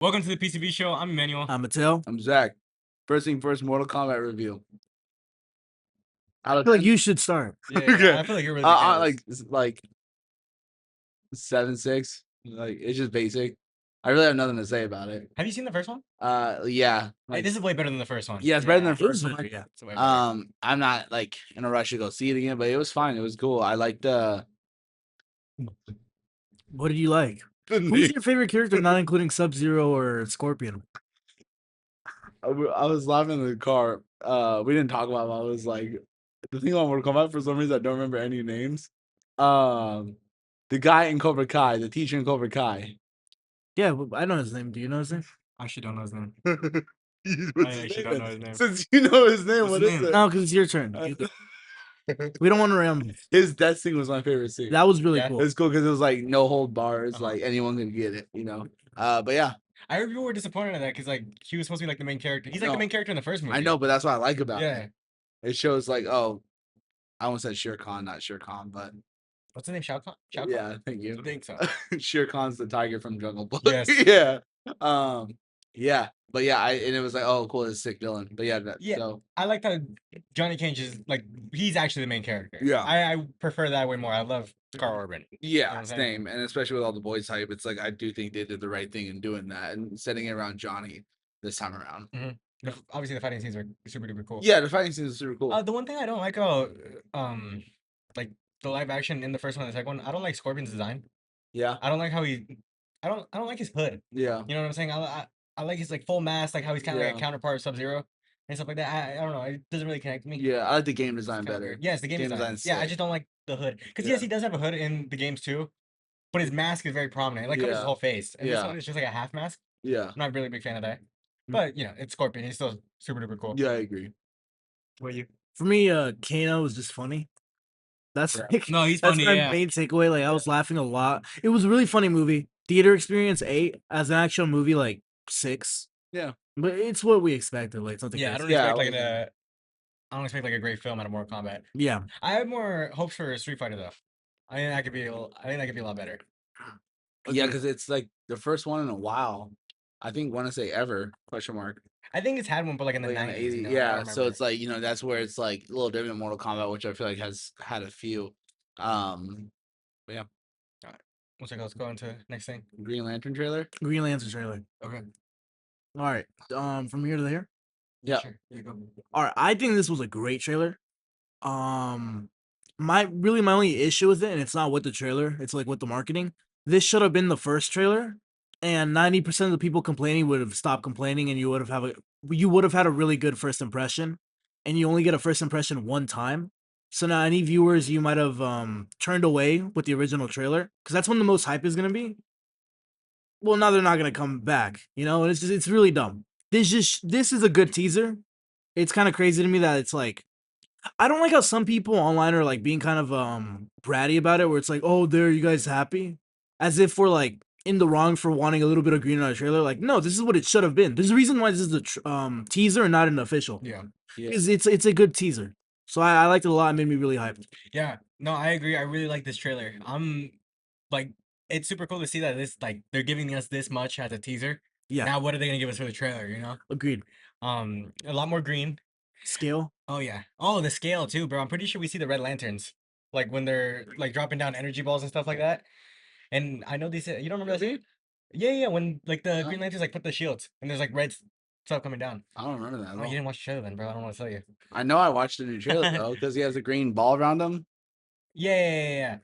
Welcome to the PCB show. I'm Emmanuel. I'm Mattel. I'm Zach. First thing first, Mortal Kombat review. I feel like you should start. Yeah, I feel like you're really like 7.6. Like it's just basic. I really have nothing to say about it. Have you seen the first one? Yeah. Like, this is way better than the first one. Yeah, it's better than the first one. one. Yeah. It's way better. I'm not like in a rush to go see it again, but it was fine. It was cool. I liked What did you like? Who's your favorite character, not including Sub-Zero or Scorpion? I was laughing in the car. We didn't talk about it. I was like, the thing on Mortal Kombat, for some reason I don't remember any names. The guy in Cobra Kai, the teacher in Cobra Kai. Yeah, I know his name. Do you know his name? I actually don't know his name. What's I his actually name don't know his name. Since you know his name, What's what his is name? it? No, because it's your turn. We don't want to ramble. His death scene was my favorite scene. That was really Yeah. cool. It's cool because it was like no hold bars, like anyone could get it, But yeah, I heard people were disappointed in that because like he was supposed to be like the main character. He's like No. the main character in the first movie. I know, but that's what I like about Yeah. it. It shows like, oh, I almost said Shere Khan, not Shere Khan, but What's his name? Shao Kahn? Shao Kahn? yeah, thank you. I think so. Shere Khan's the tiger from Jungle Book. Yes. Yeah. Yeah. But yeah, and it was like, oh, cool, it's sick villain. But yeah, Yeah. so I like that Johnny Cage is like he's actually the main character. Yeah. I prefer that way more. I love Carl Urban. yeah, what I'm saying? same. And especially with all the boys hype, it's like I do think they did the right thing in doing that and setting it around Johnny this time around. Obviously the fighting scenes are super duper cool. Yeah, the fighting scenes are super cool. The one thing I don't like like the live action in the first one and the second one, I don't like Scorpion's design. Yeah. I don't like how I don't like his hood. Yeah. You know what I'm saying? I like his like full mask, like how he's kind of like a Yeah. counterpart of Sub-Zero and stuff like that. I don't know. It doesn't really connect with me. Yeah, I like the game It's design kinda better. weird. Yes, the game design. design's Yeah, I sick. just don't like the hood. Because Yeah. yes, he does have a hood in the games too, but his mask is very prominent. It like covers his Yeah. whole face. And this Yeah. one is just like a half mask. Yeah. I'm not really a big fan of that. But you know, it's Scorpion. He's still super duper cool. Yeah, I agree. What you? For me, Kano was just funny. That's Yeah. like, No, he's that's funny. my Yeah. main takeaway. Like I was laughing a lot. It was a really funny movie. Theater experience 8, as an actual movie like 6. Yeah. But it's what we expected. Like something. Yeah, I crazy. don't Yeah, expect like I I don't expect like a great film out of Mortal Kombat. Yeah. I have more hopes for Street Fighter though. I think that could be a lot better. Yeah, because it's like the first one in a while. I think want to say ever question mark. I think it's had one, but like in the Like in the 90s. 80s. You know, I Yeah, don't so remember. it's like that's where it's like a little different than Mortal Kombat, which I feel like has had a few. But yeah, What's like, let's go into next thing. Green Lantern trailer. Green Lantern trailer. Okay. All right. From here to there. Yeah. Sure. Here you go. All right. I think this was a great trailer. My only issue with it, and it's not with the trailer, it's like with the marketing. This should have been the first trailer, and 90% of the people complaining would have stopped complaining, and you would have had a really good first impression, and you only get a first impression one time. So now any viewers you might have turned away with the original trailer, because that's when the most hype is gonna be. Well, now they're not gonna come back, and it's really dumb. This is a good teaser. It's kind of crazy to me that it's like, I don't like how some people online are like being kind of bratty about it, where it's like, oh, there, you guys happy? As if we're like in the wrong for wanting a little bit of green on a trailer. Like, no, this is what it should have been. There's a reason why this is a teaser and not an official. Yeah. Because it's a good teaser. So I liked it a lot. It made me really hyped. Yeah. No, I agree. I really like this trailer. I'm like, it's super cool to see that this like they're giving us this much as a teaser. Yeah. Now what are they gonna give us for the trailer? You know. Agreed. A lot more green. Scale. Oh yeah. Oh, the scale too, bro. I'm pretty sure we see the red lanterns, like when they're like dropping down energy balls and stuff like that. And I know they said you don't remember that scene? Yeah. When like the Green Lanterns like put the shields and there's like red stuff coming down. I don't remember that. Oh, you didn't watch the trailer then, bro. I don't want to tell you. I know I watched the new trailer though because he has a green ball around him. Yeah.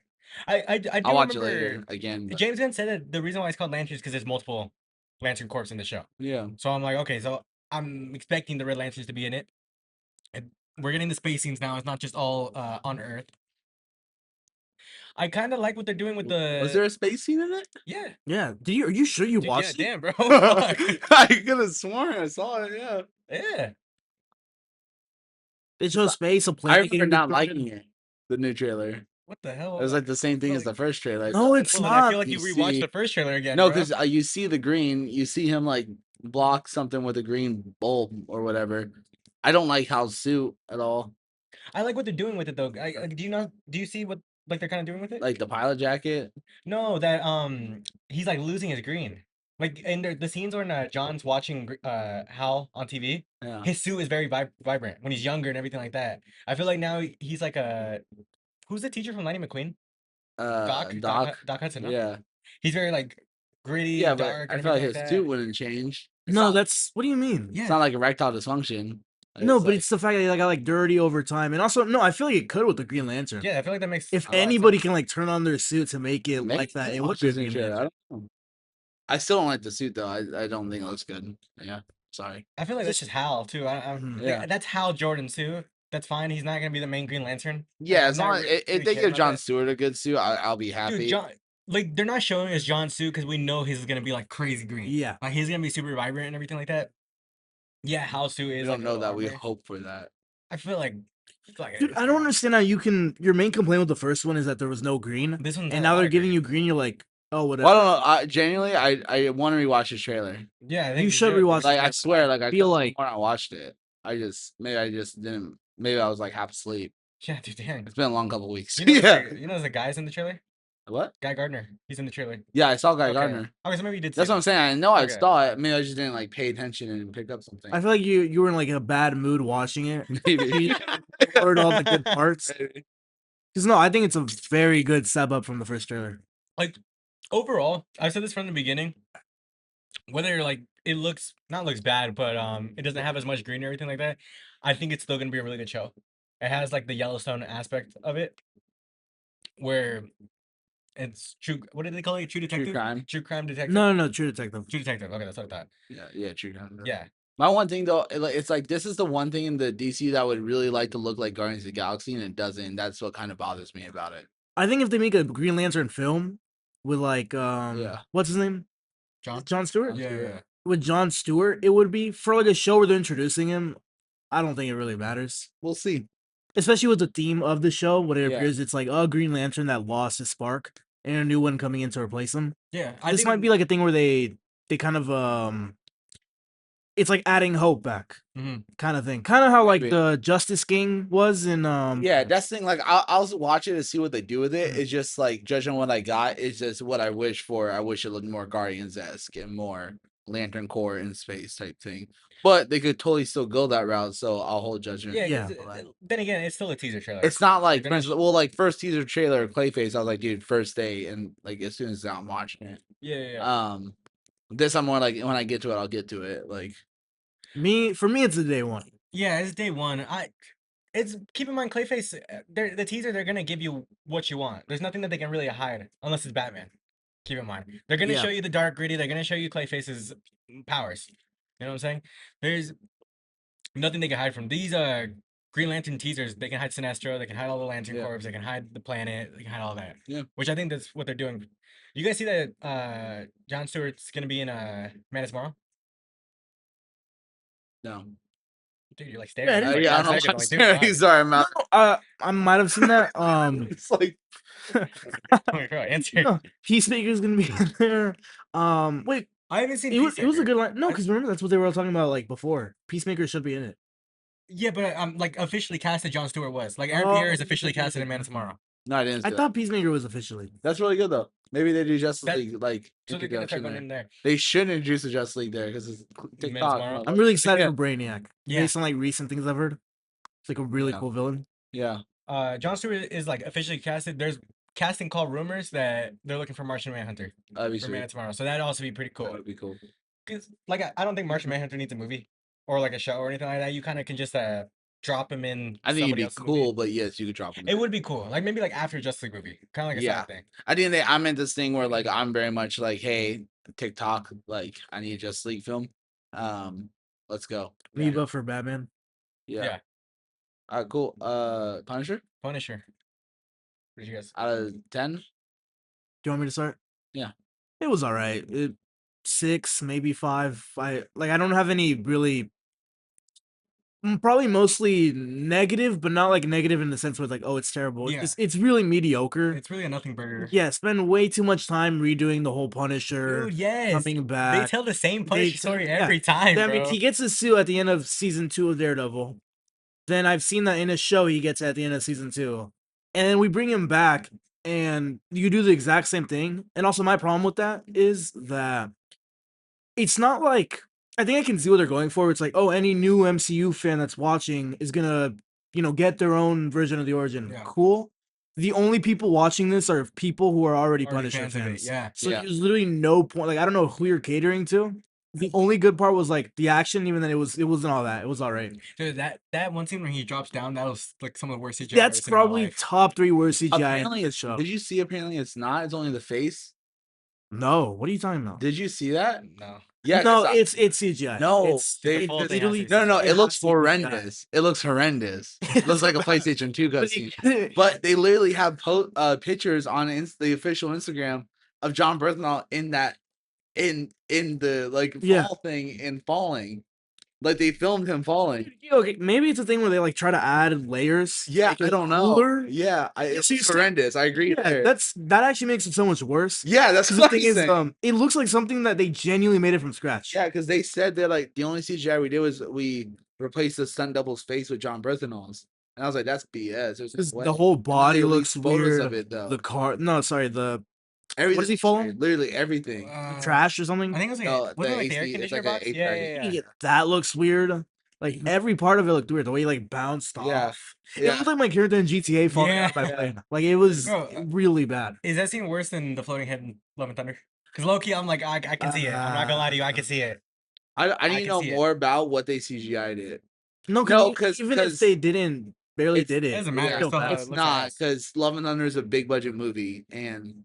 I do I'll watch it remember later again. But James Gunn said that the reason why it's called lanterns because there's multiple Lantern Corps in the show. yeah, So I'm like, okay, so I'm expecting the Red Lanterns to be in it. And we're getting the space scenes now. It's not just all on Earth. I kind of like what they're doing with the. was there a space scene in it? Yeah. Yeah. Are you sure you Dude, watched it? damn, bro. I could have sworn I saw it. Yeah. Yeah. It shows space, a I planet. remember not liking it. The new trailer. What the hell? It was like the same thing as the first trailer. No, it's Well, then I not. feel like you rewatched the first trailer again. No, bro. because you see the green, you see him like block something with a green bulb or whatever. I don't like Hal's suit at all. I like what they're doing with it though. Do you see what like they're kind of doing with it? Like the pilot jacket. No, that he's like losing his green. Like in the scenes when John's watching Hal on TV, Yeah. his suit is very vibrant when he's younger and everything like that. I feel like now he's like a who's the teacher from Lightning McQueen? Doc. Doc Hudson, no? Yeah. He's very like gritty Yeah, and but dark I and feel like everything like his that. suit wouldn't change. It's No, not, that's what do you mean? it's Yeah. not like erectile dysfunction. No, It's but like, it's the fact that it got like dirty over time, and also no, I feel like it could with the Green Lantern. Yeah, I feel like that makes If a lot of anybody sense. can like turn on their suit to make it like that, it would be Green Green Lantern. I don't know. I still don't like the suit though. I don't think it looks good. Yeah. Sorry. I feel like that's just Hal too. Mhm. Yeah. That's Hal Jordan too. That's fine. He's not gonna be the main Green Lantern. Yeah, I'm as not long as really if they caring give about John that. Stewart a good suit, I'll be happy. Dude, John, like they're not showing us John's suit because we know he's gonna be like crazy green. Yeah. Like he's gonna be super vibrant and everything like that. Yeah, Hal's suit we is don't like a know little that. We armor. hope for that. I feel like, Dude, I don't understand how you can. Your main complaint with the first one is that there was no green, This one's and got a now lot they're of giving green. you green. You're like, oh, whatever. Well, I don't know. Genuinely, I want to rewatch this trailer. Yeah, I think You you should do. rewatch Like I Like, swear, like I feel feel like- when I watched it, I just didn't. Maybe I was like half asleep. Yeah, dude, dang. It's been a long couple weeks. You know, Yeah. you know, there's a guy's in the trailer. What? Guy Gardner. He's in the trailer. Yeah, I saw Guy Okay. Gardner. Okay, so maybe you did. That's see what I'm saying. I know I Okay. saw it. Maybe I just didn't like pay attention and pick up something. I feel like you were in like a bad mood watching it. Maybe. Heard all the good parts. Because no, I think it's a very good step up from the first trailer. Like overall, I said this from the beginning. Whether like it looks bad, but it doesn't have as much green or everything like that. I think it's still gonna be a really good show. It has like the Yellowstone aspect of it, where it's true. What did they call it? True detective. crime. True crime detective. No, True Detective. True detective. Okay, that's what I thought. Yeah, true. Yeah. My one thing though, it's like this is the one thing in the DC that I would really like to look like Guardians of the Galaxy, and it doesn't. That's what kind of bothers me about it. I think if they make a Green Lantern film with like Yeah. what's his name? John. John Stewart? Yeah, yeah. With John Stewart, it would be for like a show where they're introducing him. I don't think it really matters. We'll see. Especially with the theme of the show, what it Yeah. appears it's like a Green Lantern that lost his spark and a new one coming in to replace him. Yeah. This might be like a thing where they kind of it's like adding hope back. Mhm. Kind of thing. Kind of how like Maybe. the Justice King was in Yeah, that's the thing. Like I'll watch it to see what they do with it. Mhm. It's just like judging what I got is just what I wish for. I wish it looked more Guardians-esque and more Lantern Corps in space type thing. But they could totally still go that route, so I'll hold judgment. Yeah. Yeah. 'Cause, then again, it's still a teaser trailer. It's not like, They're for not instance, well, like first teaser trailer Clayface, I was like, dude, first day, and like as soon as I'm watching it. Yeah, yeah, yeah. This I'm more like when I get to it, I'll get to it. Like for me it's a day one. Yeah, it's day one. It's keep in mind Clayface. The teaser. They're gonna give you what you want. There's nothing that they can really hide unless it's Batman. Keep in mind, they're gonna Yeah. show you the dark gritty. They're gonna show you Clayface's powers. You know what I'm saying? There's nothing they can hide from these. Green Lantern teasers. They can hide Sinestro. They can hide all the Lantern Yeah. Corps. They can hide the planet. They can hide all that. Yeah. Which I think that's what they're doing. You guys see that John Stewart's gonna be in Man of Tomorrow? no. Dude, you're like staring. Yeah, at me for, like, Yeah, I 5 don't seconds. know. I'm like, dude, fuck. Sorry, I'm out. I might have seen that. It's like Oh my God, answer. No, Peacemaker's gonna be in there. Wait, I haven't seen. it was a Peacemaker. good line. No, I- because remember that's what they were all talking about like before. Peacemaker should be in it. Yeah, but like officially casted John Stewart was like Aaron Oh. Pierre is officially casted in Man of Tomorrow. no, I didn't. I see that. thought Peacemaker was officially. That's really good though. Maybe they do Justice That- League like So they're gonna start introduction going there. in there. They should introduce the Justice League there because it's Man TikTok. tomorrow. I'm really excited Yeah. for Brainiac. Yeah. Based on like recent things I've heard. It's like a really Yeah. cool villain. Yeah. John Stewart is like officially casted. There's casting call rumors that they're looking for Martian Manhunter That'd be for Man sweet. of Tomorrow. So that'd also be pretty That cool. would be cool. Cause like I don't think Martian Manhunter needs a movie or like a show or anything like that. You kind of can just drop him in. I think it'd somebody be else's cool, movie. but yes, you could drop them. It would be cool. Like maybe like after Justice League movie, kind of like a Yeah. side thing. I think I'm in this thing where like I'm very much like, hey, TikTok, like I need a Justice League film. Let's go. Me Yeah. but for Batman. Yeah. Yeah. All right, cool. Punisher Punisher. What did you guys? out of 10. Do you want me to start? Yeah. It was alright. 6, maybe 5. I don't have any really probably mostly negative, but not like negative in the sense where it's like, oh, it's terrible. Yeah. It's really mediocre. It's really a nothing burger. Yeah, spend way too much time redoing the whole Punisher Dude, yes. coming They back. tell the same They Punisher t- story yeah. every time, I mean, bro. he gets his suit at the end of season 2 of Daredevil. Then I've seen that in a show he gets at the end of season 2. And then we bring him back and you do the exact same thing. And also my problem with that is that it's not like I think I can see what they're going for. It's like, oh, any new MCU fan that's watching is gonna, get their own version of the origin. Yeah. Cool. The only people watching this are people who are already Already Punisher fans of it, fans. yeah. So Yeah. there's literally no point. Like I don't know who you're catering to. The only good part was like the action, even then it wasn't all that. It was all right. Dude, that one scene when he drops down, that was like some of the worst CGI I've ever That's seen in my probably life. top 3 worst CGI in Apparently, the it's show. Did you see? Apparently, it's not. It's only the face. No, what are you talking about? Did you see that? No. Yeah. No, 'cause it's CGI. No, it's they- it full thing has to literally be No, no, it it looks has to be CGI. horrendous. It looks horrendous. It looks like a PlayStation 2 But cutscene. But they literally have pictures on the official Instagram of John Bernthal in that in the like Yeah. fall thing and falling. Like they filmed him falling. Okay, maybe it's a thing where they like try to add layers. to Yeah, make I it don't know. cooler. Yeah, Yeah, it's so you see- horrendous. I agree Yeah, there. that actually makes it so much worse. Yeah, that's 'Cause what the I'm thing is, saying. it looks like something that they genuinely made it from scratch. Yeah, because they said they're like the only CGI we did was we replaced the stunt double's face with John Berthanol's. And I was like, that's BS. There's no 'Cause way. the whole And then body they looks released photos weird. of it though. The car, no, sorry, the Everything, does he fall in? literally everything. trash or something. I think it was like, No, wasn't the it like the air AC it's conditioner like a box? AC Yeah, package. yeah, yeah. Yeah, that looks weird. Like every part of it looked weird. The way he like bounced Yeah, off. It yeah. looked like my character in GTA falling Yeah. out by plane. Like it was Bro, really bad. Is that scene worse than the floating head in Love and Thunder? Because Loki, I'm like, I can see it. I'm not gonna lie to you, I can see it. I need can to know see it. more about what they CGI'd it. No, No, because 'cause- even if 'cause they didn't barely it's- did it, It doesn't it's matter, still still bad. how it It's looks not ass. because Love and Thunder is a big budget movie, and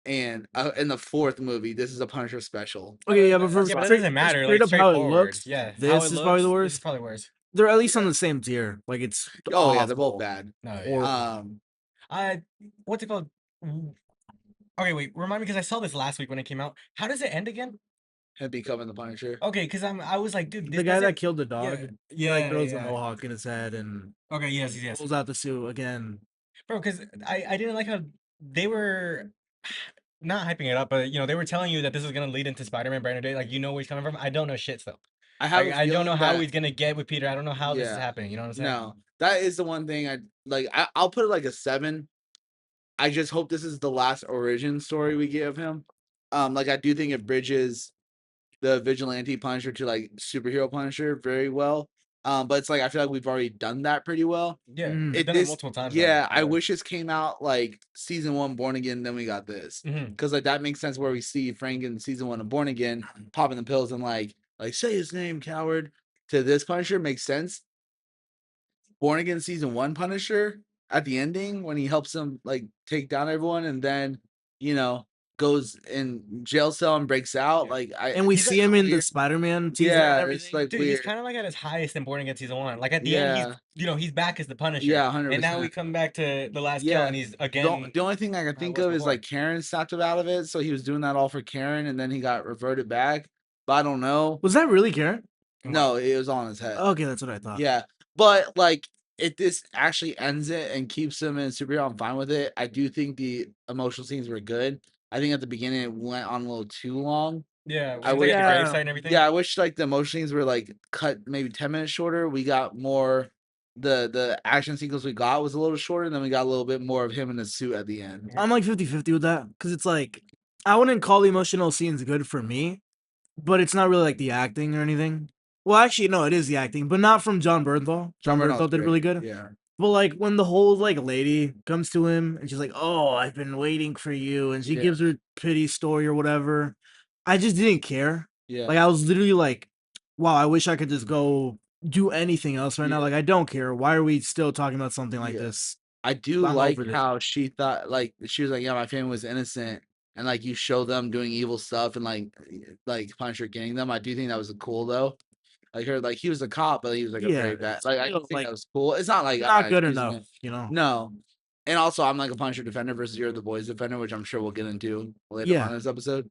in the fourth movie, this is a Punisher special. Okay, yeah, but for Yeah, but it straight, doesn't matter. straight Like up how it straightforward. looks, Yeah, how this it is probably the looks, worst. This is probably worse. They're at least on the same tier. Like it's Oh yeah, they're both awful. bad. No, yeah. Or- What's it called? Okay, wait. Remind me because I saw this last week when it came out. How does it end again? Him becoming the Punisher. Okay, because I was like, dude, The guy that doesn't- killed the dog, he like yeah, grows a yeah. mohawk in his head and Okay, yes. pulls out the suit again. Bro, because I didn't like how they were not hyping it up, but they were telling you that this was gonna lead into Spider-Man Brand New Day. Like, you know where he's coming from. I don't know shit still. I have. Like, a I don't know feeling how that- he's gonna get with Peter. I don't know how this is Yeah. happening. You know what I'm saying? No, that is the one thing I like. I'll put it like a 7. I just hope this is the last origin story we get of him. Like I do think it bridges the vigilante Punisher to like superhero Punisher very well. But it's like I feel like we've already done that pretty well. Yeah, Mm. we've It done it this- multiple times. Yeah, I wish this came out like season 1 Born Again, then we got this. Hmm. Because like that makes sense where we see Frank in season 1 of Born Again popping the pills and like say his name, coward. To this Punisher makes sense. Born Again season 1 Punisher at the ending when he helps him like take down everyone and then goes in jail cell and breaks out. Yeah. Like And we he's see like him in the weird- Spider-Man teaser and Yeah, everything. it's like Dude, he's weird. kind of like at his highest in Born Again season 1. Like at the end, he's back as the Punisher. Yeah, 100%. And now we come back to the last kill, Yeah, and he's again. The only thing I can think was of is before. like Karen snapped him out of it, so he was doing that all for Karen, and then he got reverted back. But I don't know. Was that really Karen? No, it was on his head. Okay, that's what I thought. Yeah, but like if this actually ends it and keeps him in superhero, I'm fine with it. I do think the emotional scenes were good. I think at the beginning it went on a little too long. Yeah, I when would- he's, like, at the Yeah. gravesite and everything. Yeah, I wish like the emotional scenes were like cut maybe 10 minutes shorter. We got more. The action sequence we got was a little shorter, and then we got a little bit more of him in the suit at the end. I'm like 50-50 with that because it's like I wouldn't call the emotional scenes good for me, but it's not really like the acting or anything. Well, actually, no, it is the acting, but not from John Bernthal. John Bernthal Bernthal did really good. Yeah. But like when the whole like lady comes to him and she's like, "Oh, I've been waiting for you," and she Yeah. gives her pity story or whatever, I just didn't care. Yeah. Like I was literally like, "Wow, I wish I could just go do anything else right now." Yeah. Like I don't care. Why are we still talking about something like Yeah. this? I do I'm like over this. how she thought, like, she was like, yeah, my family was innocent. And like you show them doing evil stuff and like Punisher getting them. I do think that was cool though. Like her, like he was a cop, but he was like a Yeah, very bad. Like I still, think like, that was cool. It's not like Not good excuse me. enough, you know. No. And also I'm like a Punisher defender versus you're the boys defender, which I'm sure we'll get into later Yeah. on in this episode.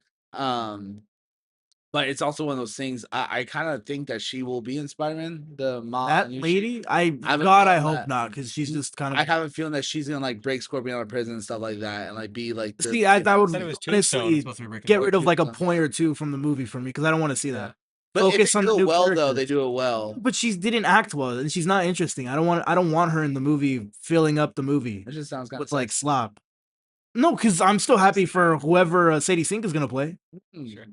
But it's also one of those things. I kind of think that she will be in Spider-Man. The mom, That lady, I have a God, I feeling hope that- not, because she's just kind of. I have a feeling that she's gonna like break Scorpion out of prison and stuff like that, and like be like. The, See, that would Said it was Tombstone. honestly Supposed to be breaking get up. rid of like a Tombstone. point or two from the movie for me because I don't want to see Yeah. that. But if focus they on do the it new well, though, characters. they do it well. But she didn't act well, and she's not interesting. I don't want her in the movie filling up the movie It just sounds kind with of like slop. No, because I'm still happy for whoever Sadie Sink is gonna play. Sure.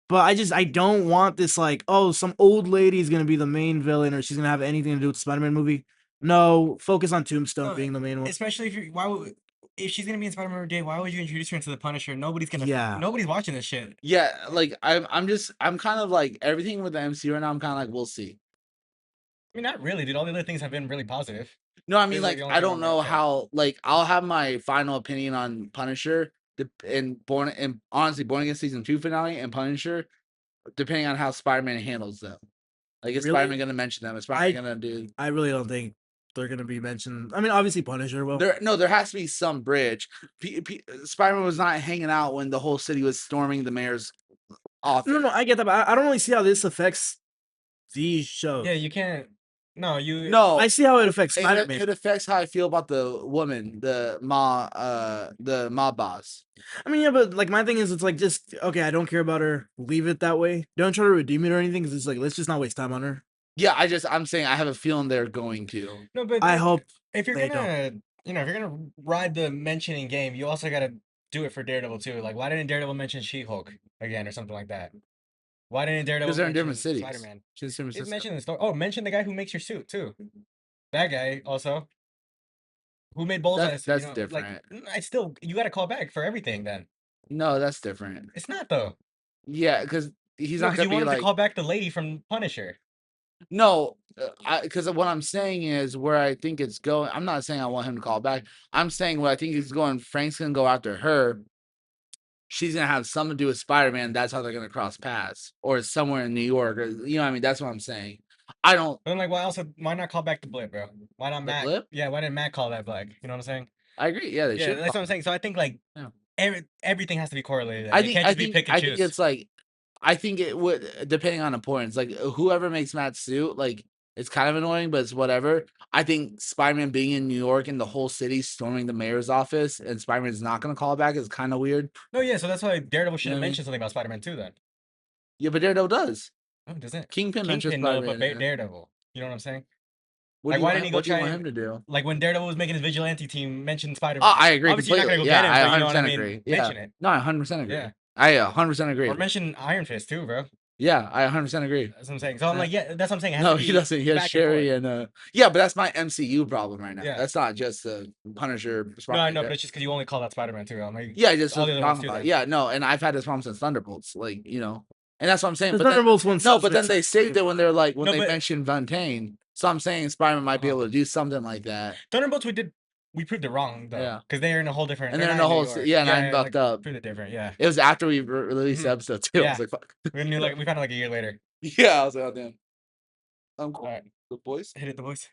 But I don't want this like, oh, some old lady is gonna be the main villain or she's gonna have anything to do with the Spider-Man movie. No, focus on Tombstone No, being the main one. especially if you why would if she's gonna be in Spider-Man Day, why would you introduce her into the Punisher? Yeah. Nobody's watching this shit. Yeah, like I'm kind of like everything with the MCU right now. I'm kind of like we'll see. I mean, not really, dude. All the other things have been really positive. No, I This mean is like like the only I thing don't I'm know yeah. how like I'll have my final opinion on Punisher and honestly Born Against season 2 finale and Punisher depending on how Spider-Man handles them. Like is Really? Spider-Man gonna mention them? Is Spider-Man gonna do? I really don't think they're gonna be mentioned. I mean, obviously Punisher will. There has to be some bridge. Spider-Man was not hanging out when the whole city was storming the mayor's office. No, I get that, but I don't really see how this affects these shows. Yeah, you can't. No, you. No, I see how it affects it Spider-Man. affects how I feel about the woman, the mob boss. I mean, yeah, but like my thing is, it's like just okay. I don't care about her. Leave it that way. Don't try to redeem it or anything. Because it's like let's just not waste time on her. Yeah, I'm saying I have a feeling they're going to. No, but I hope if you're they don't. gonna, if you're gonna ride the mentioning game, you also gotta do it for Daredevil too. Like, why didn't Daredevil mention She-Hulk again or something like that? Why didn't Daredevil Because they're in mention different cities. Spider-Man? She's in San It Francisco. mentioned the story. Oh, mention the guy who makes your suit too. That guy also. Who made Bullseye? That's Like, different. I still, you gotta call back for everything then. No, that's different. It's not though. Yeah, because he's No, not because gonna you be wanted to like call back the lady from Punisher. no. Because what I'm saying is where I think it's going. I'm not saying I want him to call back. I'm saying what I think he's going. Frank's gonna go after her. She's gonna have something to do with Spider-Man. That's how they're gonna cross paths, or somewhere in New York, or you know what I mean. That's what I'm saying. I don't. But then, like, why not call back the Blip, bro? Why not The Matt? Blip? Yeah, why didn't Matt call that back? You know what I'm saying? I agree. Yeah, they Yeah, should. that's what I'm saying. So I think like Yeah. everything has to be correlated. I It think can't just be pick and I think choose. it's like I think it would depending on importance. Like whoever makes Matt's suit, like it's kind of annoying, but it's whatever. I think Spider-Man being in New York and the whole city storming the mayor's office and Spider-Man's not gonna call back is kind of weird. No, yeah, so that's why Daredevil should know have what I mean? mentioned something about Spider-Man too. Then Yeah, but Daredevil does. no, it doesn't. Kingpin mentions Kingpin no, but Spider-Man. Yeah. Daredevil. You know what I'm saying? What Like, do you why want? didn't he go What do you try want and him to do? like when Daredevil was making his vigilante team mention Spider-Man? Oh, I agree Obviously, you're not completely. gonna go Yeah, get him, I but you know 100% what I mean. agree. Yeah, Mention it. no, I 100% agree. Yeah. I 100% agree. Or mention Iron Fist too, bro. Yeah, I 100% agree. That's what I'm saying. So I'm like, yeah, that's what I'm saying. It has No, to he be doesn't. He has back and Sherry forth. and yeah, but that's my MCU problem right now. Yeah. That's not just the Punisher. No, I Spider-Man. know, but it's just because you only call that Spider-Man too. I'm like, Yeah, I just all was the other ones talking too. about. Then. Yeah, no, and I've had this problem since Thunderbolts. Like and that's what I'm saying. The But then, Thunderbolts one. no, but then they saved it when they're like when No, they but- mentioned Fontaine. So I'm saying Spider-Man might be Uh-huh. able to do something like that. Thunderbolts, we proved it wrong though, Yeah. because they're in a whole different. And they're they're in not the whole New York. and I like, fucked up. Proved it different. Yeah, It was after we released the Mhm. episode too. I Yeah. was like, fuck. we knew we found out like a year later. Yeah, I was like, oh damn. Cool. All right, The boys. hit it, the boys.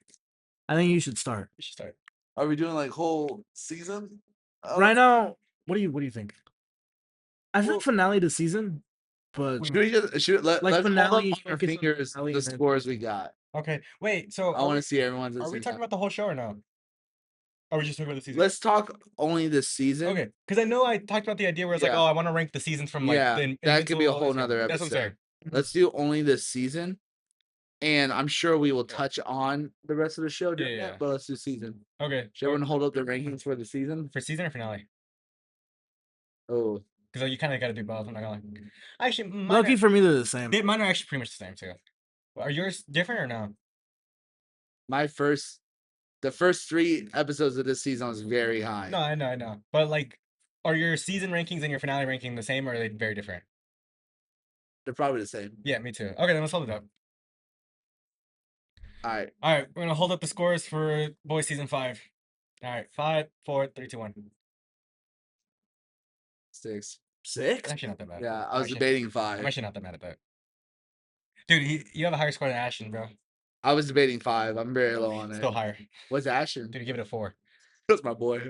I think you should start We should start. Are we doing like whole season? right now. What do you think? I think Well- finale to season, but Should we just let's Like hold up finale, on our focus on fingers finale the and then- scores we got. Okay, wait. So I want to see everyone's. Are we talking about the whole show or no? Or are we just talking about the season? Let's talk only this season. Okay, because I know I talked about the idea where it's like, Yeah. oh, I want to rank the seasons from like Yeah, the that could be a Invincible, whole all this nother stuff. That's what I'm episode. saying. Let's do only this season, and I'm sure we will touch on the rest of the show during Yeah. that. But let's do season. Okay, Should everyone hold up the rankings for the season? for season or finale? Oh, Because you kind of got to do both. I'm not gonna. Actually, mine lucky are, for me they're the same. mine are actually pretty much the same too. Are yours different or no? the first 3 episodes of this season was very high. No, I know. But like, are your season rankings and your finale ranking the same, or are they very different? They're probably the same. Yeah, me too. Okay, then let's hold it up. All right, All right, we're gonna hold up the scores for Boys season 5. All right, 5, 4, 3, 2, 1. 6. 6? Actually, not that bad. Yeah, I was Actually, debating I'm 5. actually not that mad at that. Dude, you have a higher score than Ashton, bro. I was debating 5. I'm very low on it. Still higher. What's Ashton? Dude, give it a 4. That's my boy.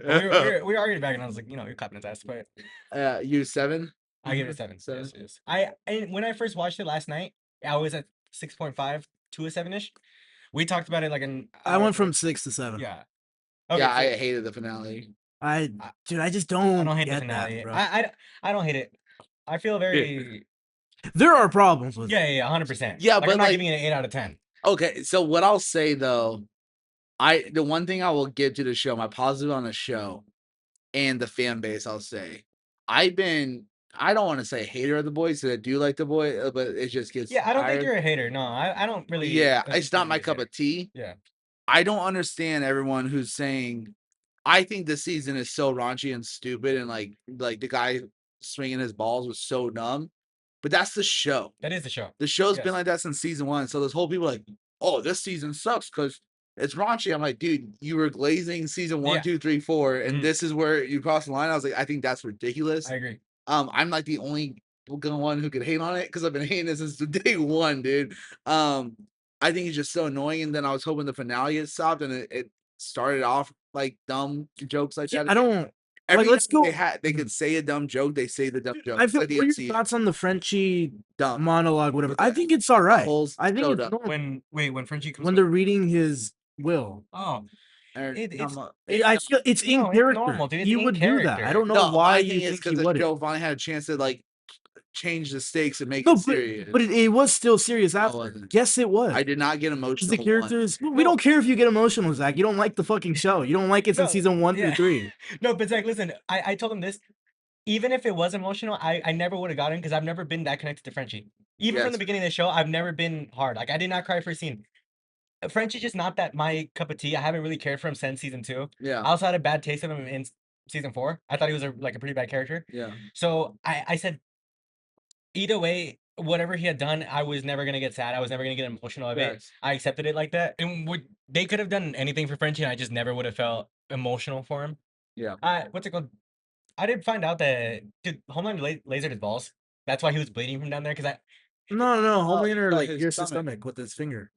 We argued back, and I was like, you're clapping his ass, but You 7? I give it a 7. 7. Yes. And when I first watched it last night, I was at 6.5 to a 7-ish. We talked about it like an I hour went from ago. 6 to 7. Yeah. Yeah, so I hated the finale. Dude, I just I don't, don't hate the get finale. that, bro. I don't hate it. I feel very There are problems with it. yeah, 100%. Yeah, like, but I'm not like- giving it an 8 out of 10. Okay, so what I'll say though, the one thing I will give to the show, my positive on the show, and the fan base, I'll say, I've been I don't want to say hater of the boys because I do like the boy, but it just gets Yeah, I don't think tired. you're a hater. No, I don't really. Yeah, it's associate not you my as a cup hater. of tea. Yeah. I don't understand everyone who's saying. I think this season is so raunchy and stupid, and like the guy swinging his balls was so dumb. But that's the show. That is the show. The show's been Yes. like that since season 1. So this whole people like, oh, this season sucks because it's raunchy. I'm like, dude, you were glazing season 1, Yeah. 2, 3, 4, and Mhm. this is where you cross the line. I was like, I think that's ridiculous. I agree. I'm like the only one who could hate on it because I've been hating it since day 1, dude. Um, I think it's just so annoying. And then I was hoping the finale had stopped and it started off like dumb jokes like Yeah, that. I don't Every like. Let's time go. they could say a dumb joke, they say the dumb joke. I It's feel. like the What are your MCU. thoughts on the Frenchie Dumb. monologue? Whatever. I Yeah. think it's all right. Holes, I think so it's dumb. normal. When Frenchie comes When they're reading his will. oh, it's I feel it's in no, it's character. normal, dude. It's He in would do that. I character. don't know No, why my thing you is think he because the wouldn't. show finally had a chance to like change the stakes and make No, it serious. but it was still serious No, it after. wasn't. Yes, it was. I did not get 'Cause emotional. the characters. We don't care if you get emotional, Zach. You don't like the fucking show. You don't like it since No, season 1 yeah. through 3. No, but Zach, listen, I told him this. Even if it was emotional, I never would have gotten because I've never been that connected to Frenchie. Even from Yes. the beginning of the show, I've never been hard. Like I did not cry for a scene. Frenchie's just not that my cup of tea. I haven't really cared for him since season 2. Yeah. I also had a bad taste of him in season 4. I thought he was like a pretty bad character. Yeah. So I said either way, whatever he had done, I was never gonna get sad. I was never gonna get emotional of it. Yes. I accepted it like that. And they could have done anything for Frenchie, and I just never would have felt emotional for him. Yeah. What's it called? I did find out that dude, Homelander lasered his balls. That's why he was bleeding from down there. Cause No, Homelander got like his pierced his stomach. stomach with his finger.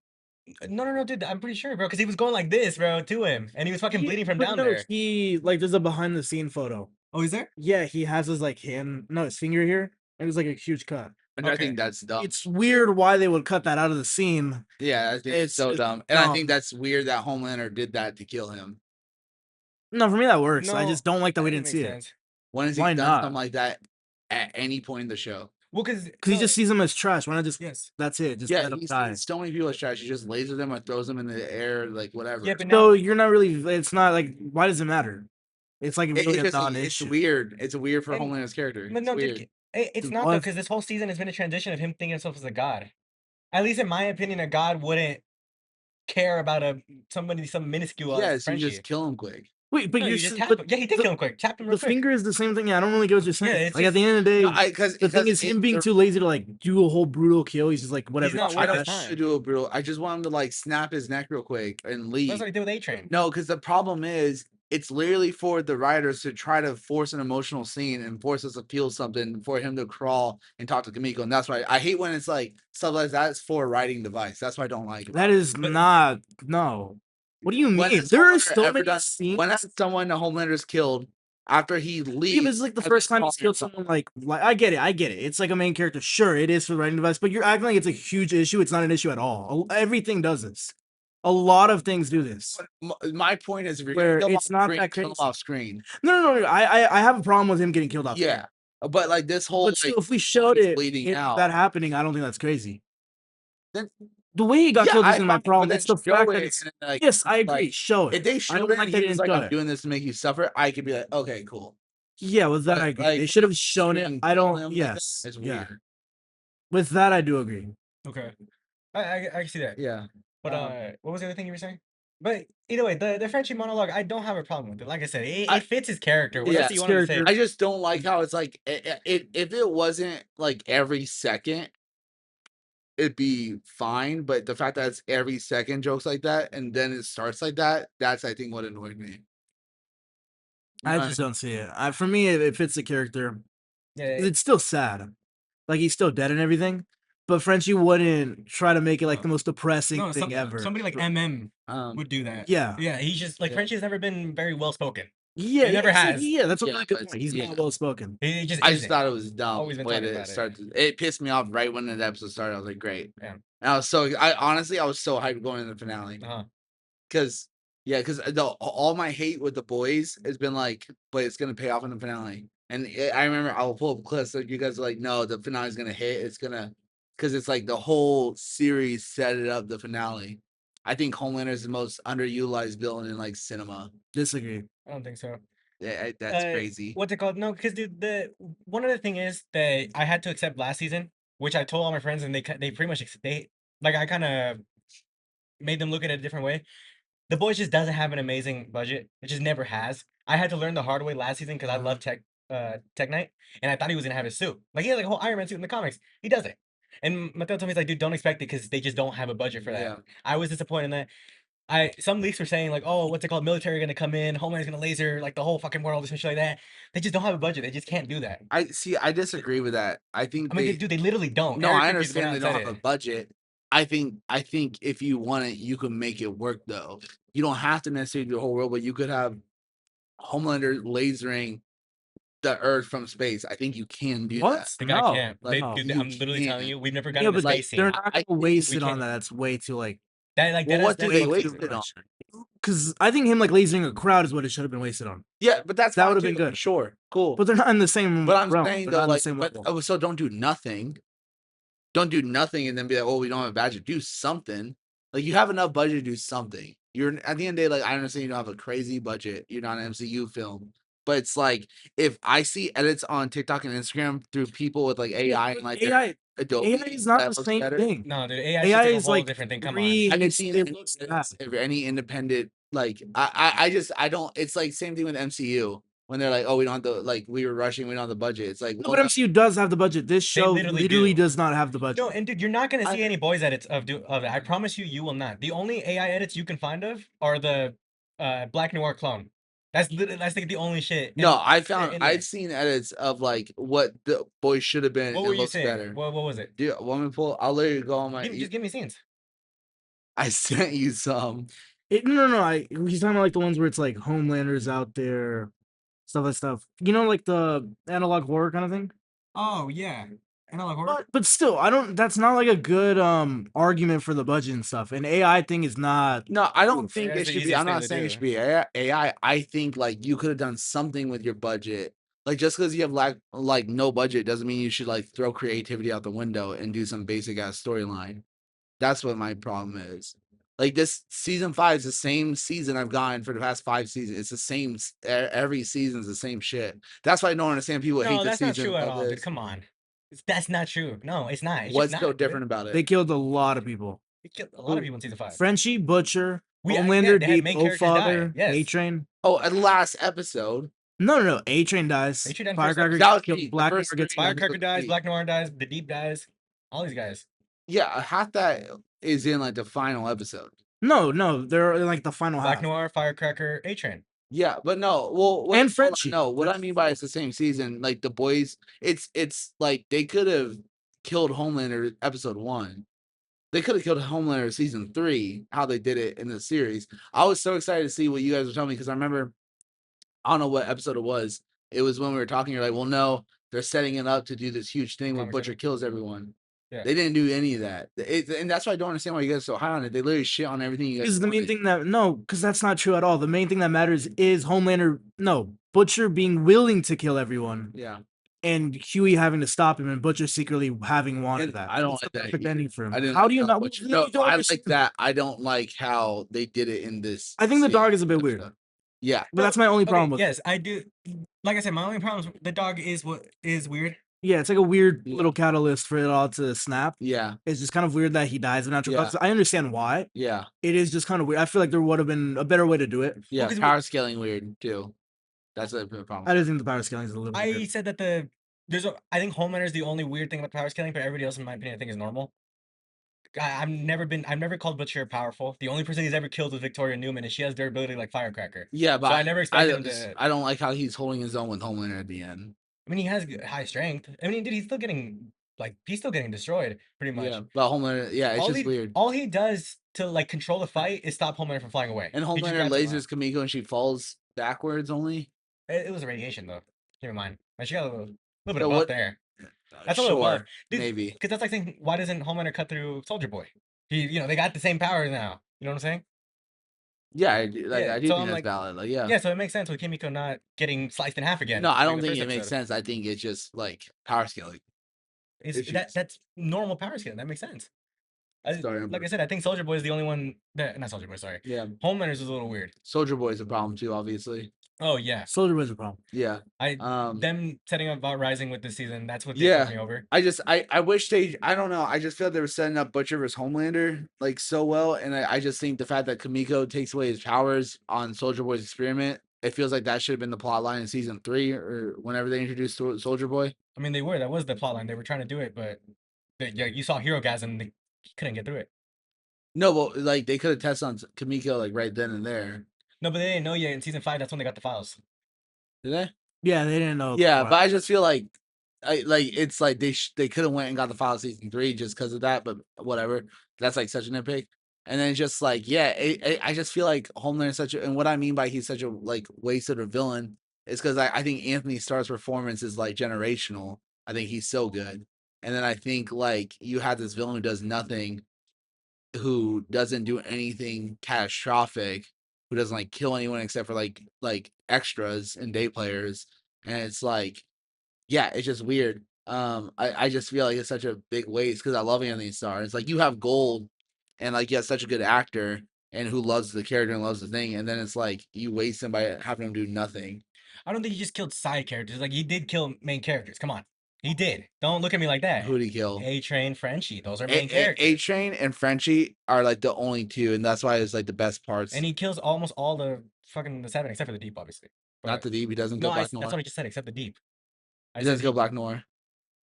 no, dude, I'm pretty sure, bro. Cause he was going like this, bro, to him, and he was fucking bleeding from But down no, there. he like there's a behind the scene photo. Oh, is there? Yeah, he has his like hand, no, his finger here, and it's like a huge cut. And I Okay. think that's dumb. It's weird why they would cut that out of the scene. Yeah, I think it's so it's dumb. And I dumb. think that's weird that Homelander did that to kill him. No, for me that works. I No, just don't like that we that didn't makes see sense. When has he Why done not? something like that at any point in the show? Well, cause it because he just sees them as trash. Why not just yes, that's it? Just Yeah, let them he's die. so many people as trash. He just lasers them or throws them in the air, like whatever. yeah, but So now you're not really. It's not like why does it matter? It's like really a it's non-issue. weird. It's weird for And- Homelander's character. but It's no, weird. dude, it's It not though, was. because this whole season has been a transition of him thinking himself as a god. At least in my opinion, a god wouldn't care about some minuscule Yes, you Frenchie. just kill him quick. Wait, but No, you're you just s- tap him. Yeah, he did the- kill him quick. Tapped him the real quick. finger is the same thing. Yeah, I don't really get what you're saying. it's Like at just- the end of the day, No, because the thing is him being too lazy to like do a whole brutal kill. He's just like whatever. not I worth don't his trash. want time. to do a brutal. I just want him to like snap his neck real quick and leave. That's what he did with A-Train. No, because the problem is it's literally for the writers to try to force an emotional scene and force us to feel something for him to crawl and talk to Kamiko. And that's why I hate when it's like stuff like that. It's for a writing device. That's why I don't like it. That is not no. What do you When mean? has There are Homelander so ever many done- scenes. When has someone the Homelander's killed after he leaves? Yeah, but it's like the has first been time he's calling killed himself- someone like I get it. It's like a main character. Sure, it is for the writing device, but you're acting like it's a huge issue. It's not an issue at all. Everything does this. A lot of things do this. My point is, if you're Where gonna kill him it's off not screen, that kill him crazy. off screen. No. I have a problem with him getting killed off. Yeah, but like this whole But still, like, if we showed he's it, bleeding out. that happening, I don't think that's crazy. Then The way he got yeah, killed I isn't my fine, but problem. then It's the show fact that it it's. and, like, Yes, I agree. like, Show it. if they I showed don't it like and that he they was didn't like, show I'm it. doing this to make you suffer, I could be like, okay, cool. Yeah, with that But, I agree. like, They should have shown it. shooting I kill don't. him like that, Yes, it's yeah. weird. With that, I do agree. Okay, I can see that. Yeah, But Um, what was the other thing you were saying? But either way, the Frenchie monologue, I don't have a problem with it. Like I said, I- it fits his character. What yeah, else do you want him to say? character. I just don't like how it's like if it wasn't like every second, it'd be fine. But the fact that it's every second jokes like that, and then it starts like that, that's I think what annoyed me. I just don't see it. For me, it fits the character. Yeah, It's still sad. Like he's still dead and everything. But Frenchie wouldn't try to make it like the most depressing no, thing ever. somebody like MM Um, would do that. Yeah. Yeah, he's just like Yeah. Frenchie's never been very well spoken. Yeah, He never it's like- has. yeah, that's a Yeah, really good but point. He's yeah. not well spoken. He just I just isn't. thought it was dumb. Always been way talking to about it. start. It pissed me off right when the episode started. I was like, great. Yeah. And I was so. I honestly, I was so hyped going into the finale Uh-huh. because because all my hate with the boys has been like, but it's gonna pay off in the finale. And I remember I'll pull up clips like you guys are like, no, the finale's gonna hit. It's gonna because it's like the whole series set it up. The finale. I think Homelander is the most underutilized villain in like cinema. Disagree. I don't think so. That's crazy. What's it called? No, because the one other thing is that I had to accept last season, which I told all my friends, and they pretty much they like I kind of made them look at it a different way. The Boys just doesn't have an amazing budget. It just never has. I had to learn the hard way last season because I love Tech Knight, and I thought he was gonna have his suit. Like he has like a whole Iron Man suit in the comics. He doesn't. And Mateo told me he's like, dude, don't expect it because they just don't have a budget for that. Yeah. I was disappointed in that. Some leaks were saying like, oh, what's it called? Military gonna come in, Homeland's gonna laser like the whole fucking world or some shit like that. They just don't have a budget. They just can't do that. I disagree with that. I think I mean, dude, they literally don't. No, Eric I Kripke's went understand out they and don't said have a it. budget. I think if you want it, you can make it work though. You don't have to necessarily do the whole world, but you could have Homelander lasering the Earth from space. I think you can do What? that. The guy No. can't. Like, no. Dude, you I'm literally telling can't. you, we've never Yeah, gotten a but space they're scene. not I gonna think waste we it on can't- that. That's way too like. That like Well, what that's do they way waste too it on? much. Because I think him like lasering a crowd is what it should have been wasted on. Yeah, but that's That fine would've been too, good. Sure, cool. But they're not in the same. But I'm realm. saying They're though, not in the like, same but level. so don't do nothing. Don't do nothing and then be like, oh, we don't have a budget. Do something. Like you have enough budget to do something. You're at the end of the day, like I understand you don't have a crazy budget. You're not an MCU film. But it's like if I see edits on TikTok and Instagram through people with like AI and like their AI Adobe, is not that the looks same better. thing. No, dude, AI, AI is is a whole like different thing. Come on. three. I and can it's, see it looks bad. if any independent like I just I don't. It's like same thing with MCU when they're like, oh, we don't have the like we were rushing, we don't have the budget. It's like No, well, but MCU does have the budget. This show literally literally do. does not have the budget. No, and dude, you're not gonna see I- any boys edits of it. I promise you, you will not. The only AI edits you can find of are the Black Noir clone. That's like the only shit. No, And I in found there. I've seen edits of like what the boys should have been. What It were you looks saying? better. What was it? Dude, want me to pull? I'll let you go on my. Just give me scenes. I sent you some. No. He's talking about like the ones where it's like Homelanders out there, stuff. You know, like the analog horror kind of thing. Oh yeah, analog horror. But still, I don't. That's not like a good argument for the budget and stuff. An AI thing is not. No, I don't Oof, think that's it the should be. easiest I'm thing not to saying it do. should be AI. I think like you could have done something with your budget. Like just because you have like no budget doesn't mean you should like throw creativity out the window and do some basic ass storyline. That's what my problem is. Like this season 5 is the same season I've gotten for the past 5 seasons. It's the same every season's the same shit. That's why I don't understand people hate No, the that's not season true at of all, dude. this. Come on. That's not true. No, it's not. It's just What's not, so dude. different about They it? killed a lot of people. They killed a lot of people in season 5. Frenchie, Butcher, Yeah, Homelander, they had Deep, main characters die, Father, yes. A Train. Oh, at the last episode, No. A Train dies. A-Train died first Firecracker that was gets me, killed. the Black first Noir gets three. killed. Firecracker dies, me. Black Noir dies, the Deep dies, all these guys. yeah, half that is in like the final episode. No, they're in like the final Black half. Noir, Firecracker, A-Train. Yeah, but no. Well, And hold on, Frenchie. no, what I mean by it's the same season. Like the boys, it's like they could have killed Homelander episode 1. They could have killed Homelander season 3. How they did it in the series. I was so excited to see what you guys were telling me because I remember, I don't know what episode it was. It was when we were talking. You're like, well, no, they're setting it up to do this huge thing where Comic Butcher Center. kills everyone. Yeah. They didn't do any of that. And that's why I don't understand why you guys are so high on it. They literally shit on everything you guys. Is the main wanted. thing that because that's not true at all. The main thing that matters is Homelander. No, Butcher being willing to kill everyone, Yeah. and Huey having to stop him, and Butcher secretly having wanted And that. I don't That's like the that perfect either. ending for him. I didn't How like do you how not? Butcher- you No, don't I understand. like that. I don't like how they did it in this. I think the dog is a bit episode. weird. Yeah. But that's my only Okay, problem with it. yes, I do. Like I said, my only problem is the dog is what is weird. Yeah, it's like a weird Yeah. little catalyst for it all to snap. Yeah. It's just kind of weird that he dies of natural Yeah. causes. I understand why. Yeah. It is just kind of weird. I feel like there would have been a better way to do it. Yeah. 'cause we- Power scaling weird too. That's a problem. I just think the power scaling is a little I weird. said that I think Homelander is the only weird thing about the power scaling, but everybody else, in my opinion, I think is normal. I've never called Butcher powerful. The only person he's ever killed was Victoria Newman, and she has durability like Firecracker. Yeah, but So I never expected him to. I don't like how he's holding his own with Homelander at the end. I mean, he has high strength. I mean, dude, he's still getting destroyed pretty much. Yeah, but Homelander, yeah, it's all just he, weird. All he does to like control the fight is stop Homelander from flying away. And He just Homelander grabs him lasers Kamiko and she falls backwards only. It was a radiation though. Keep in mind, and she got a little bit So of buff what- there. That's a little buff, dude. maybe. Because that's like saying, why doesn't Homelander cut through Soldier Boy? They got the same powers now. You know what I'm saying? Yeah, I Yeah, do so think I'm that's like- valid. Like, yeah. Yeah, so it makes sense with Kimiko not getting sliced in half again. No, I like don't the think first it makes episode. sense. I think it's just like power scaling. issues. That's normal power scaling. That makes sense. Sorry, Like I said, I think Soldier Boy is the only one that not Soldier Boy. Sorry, Yeah, Homelander's is a little weird. Soldier Boy is a problem too, obviously. Oh yeah, Soldier Boy's a problem. Yeah. I Um. them setting up about Rising with this season. That's what they fucked Yeah. me over. I wish I don't know. I just feel they were setting up Butcher vs Homelander like so well, and I just think the fact that Kamiko takes away his powers on Soldier Boy's experiment, it feels like that should have been the plot line in season 3 or whenever they introduced Soldier Boy. I mean, that was the plotline. They were trying to do it, but yeah, you saw Hero Gasm. They couldn't get through it. No, but like they could have tested on Kamiko like right then and there. No, but they didn't know yet. In season 5, that's when they got the files. Did they? Yeah, they didn't know. Yeah, what- but I just feel like it's like they could have went and got the file season 3 just because of that, but whatever. That's like such a nitpick. And then just like I just feel like Homelander is such a, and what I mean by he's such a like wasted or villain is because I think Anthony Starr's performance is like generational. I think he's so good. And then I think like you have this villain who does nothing, who doesn't do anything catastrophic, who doesn't like kill anyone except for like extras and day players. And it's like, yeah, it's just weird. I just feel like it's such a big waste because I love Anthony Starr. It's like you have gold and like you have such a good actor and who loves the character and loves the thing, and then it's like you waste him by having him do nothing. I don't think he just killed side characters. Like he did kill main characters. Come on, he did. Don't look at me like that. Who'd he kill? A Train, Frenchie. Those are main characters. A Train and Frenchie are like the only two, and that's why it's like the best parts. And he kills almost all the fucking 7, except for the Deep, obviously. Not But the Deep. He doesn't no, go Black that's Noir. what I just said. Except the Deep. I He said doesn't go Black Noir.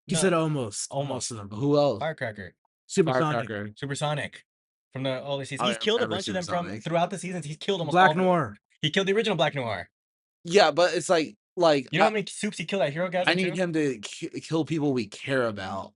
He no, said almost. almost. Most of them. Who else? Firecracker, Supersonic. Firecracker. Supersonic, from the all the seasons. Oh, He's yeah, killed a remember bunch of them from Supersonic. throughout the seasons. He's killed almost all Black of them. Noir. He killed the original Black Noir. Yeah, but it's like You know how many soups he killed at Hero Gasm I need too? him to kill people we care about.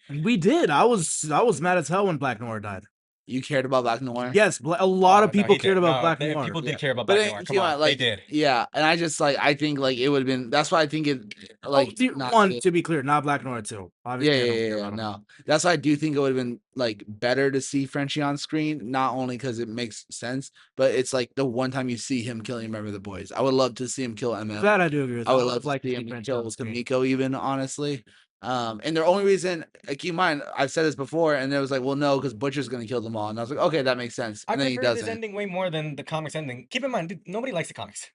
We did. I was mad as hell when Black Noir died. You cared about Black Noir? Yes, a lot Oh, of no, people he cared did. about No, Black they- Noir. People did Yeah. care about But Black it, Noir. you Come know, on, like, they did. yeah, and I just like I think like it would have been. That's why I think it like not One, to- to be clear, not Black Noir 2. yeah, Obviously, I yeah, don't yeah, care yeah, about him. no. That's why I do think it would have been like better to see Frenchie on screen, not only because it makes sense, but it's like the one time you see him killing a member of the boys. I would love to see him kill MF. That I do agree with. I would would've love to liked see see him Frenchie on kill the screen. Kamiko, even honestly. And the only reason, keep in mind, I've said this before, and it was like, well, no, because Butcher's gonna kill them all, and I was like, okay, that makes sense. I And then he prefer this doesn't. ending way more than the comics ending. Keep in mind, dude, nobody likes the comics.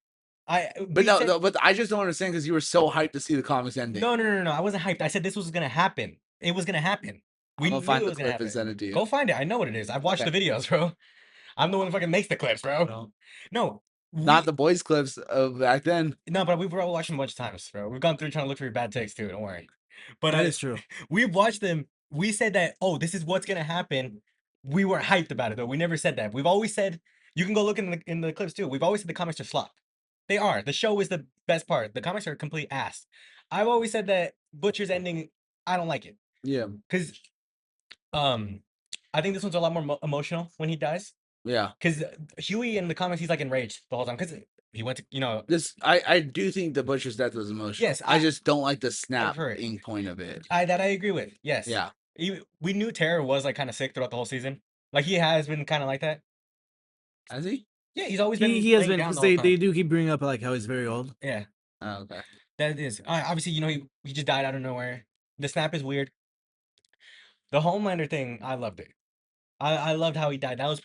But we no, said- no, but I just don't understand because you were so hyped to see the comics ending. no. I wasn't hyped. I said this was gonna happen. It was gonna happen. We I'm knew gonna find it the was gonna clip and happen. send it to you. Go find it. I know what it is. I've watched Okay. the videos, bro. I'm the one who fucking makes the clips, bro. No, No, not the boys clips of back then. No, but we've all watched them a bunch of times, bro. We've gone through trying to look for your bad takes too. Don't worry. But That is true. we've watched them. We said that, oh, this is what's gonna happen. We were hyped about it though. We never said that. We've always said, you can go look in the clips too. We've always said the comics are slop. They are. The show is the best part. The comics are complete ass. I've always said that Butcher's ending, I don't like it. Yeah, Cause I think this one's a lot more emotional when he dies. yeah. Cause Huey in the comics, he's like enraged the whole time. Cause he went to, This I do think the Butcher's death was emotional. Yes, I I- just don't like the heard. snapping point of it. I agree with. Yes. Yeah, We knew Terror was like kind of sick throughout the whole season. Like he has been kind of like that. has he? Yeah, he's always been. He has laying been down because the whole they time. do keep bringing up like how he's very old. Yeah, Oh, okay. that is. Obviously, he just died out of nowhere. The snap is weird. The Homelander thing, I loved it. I loved how he died. That was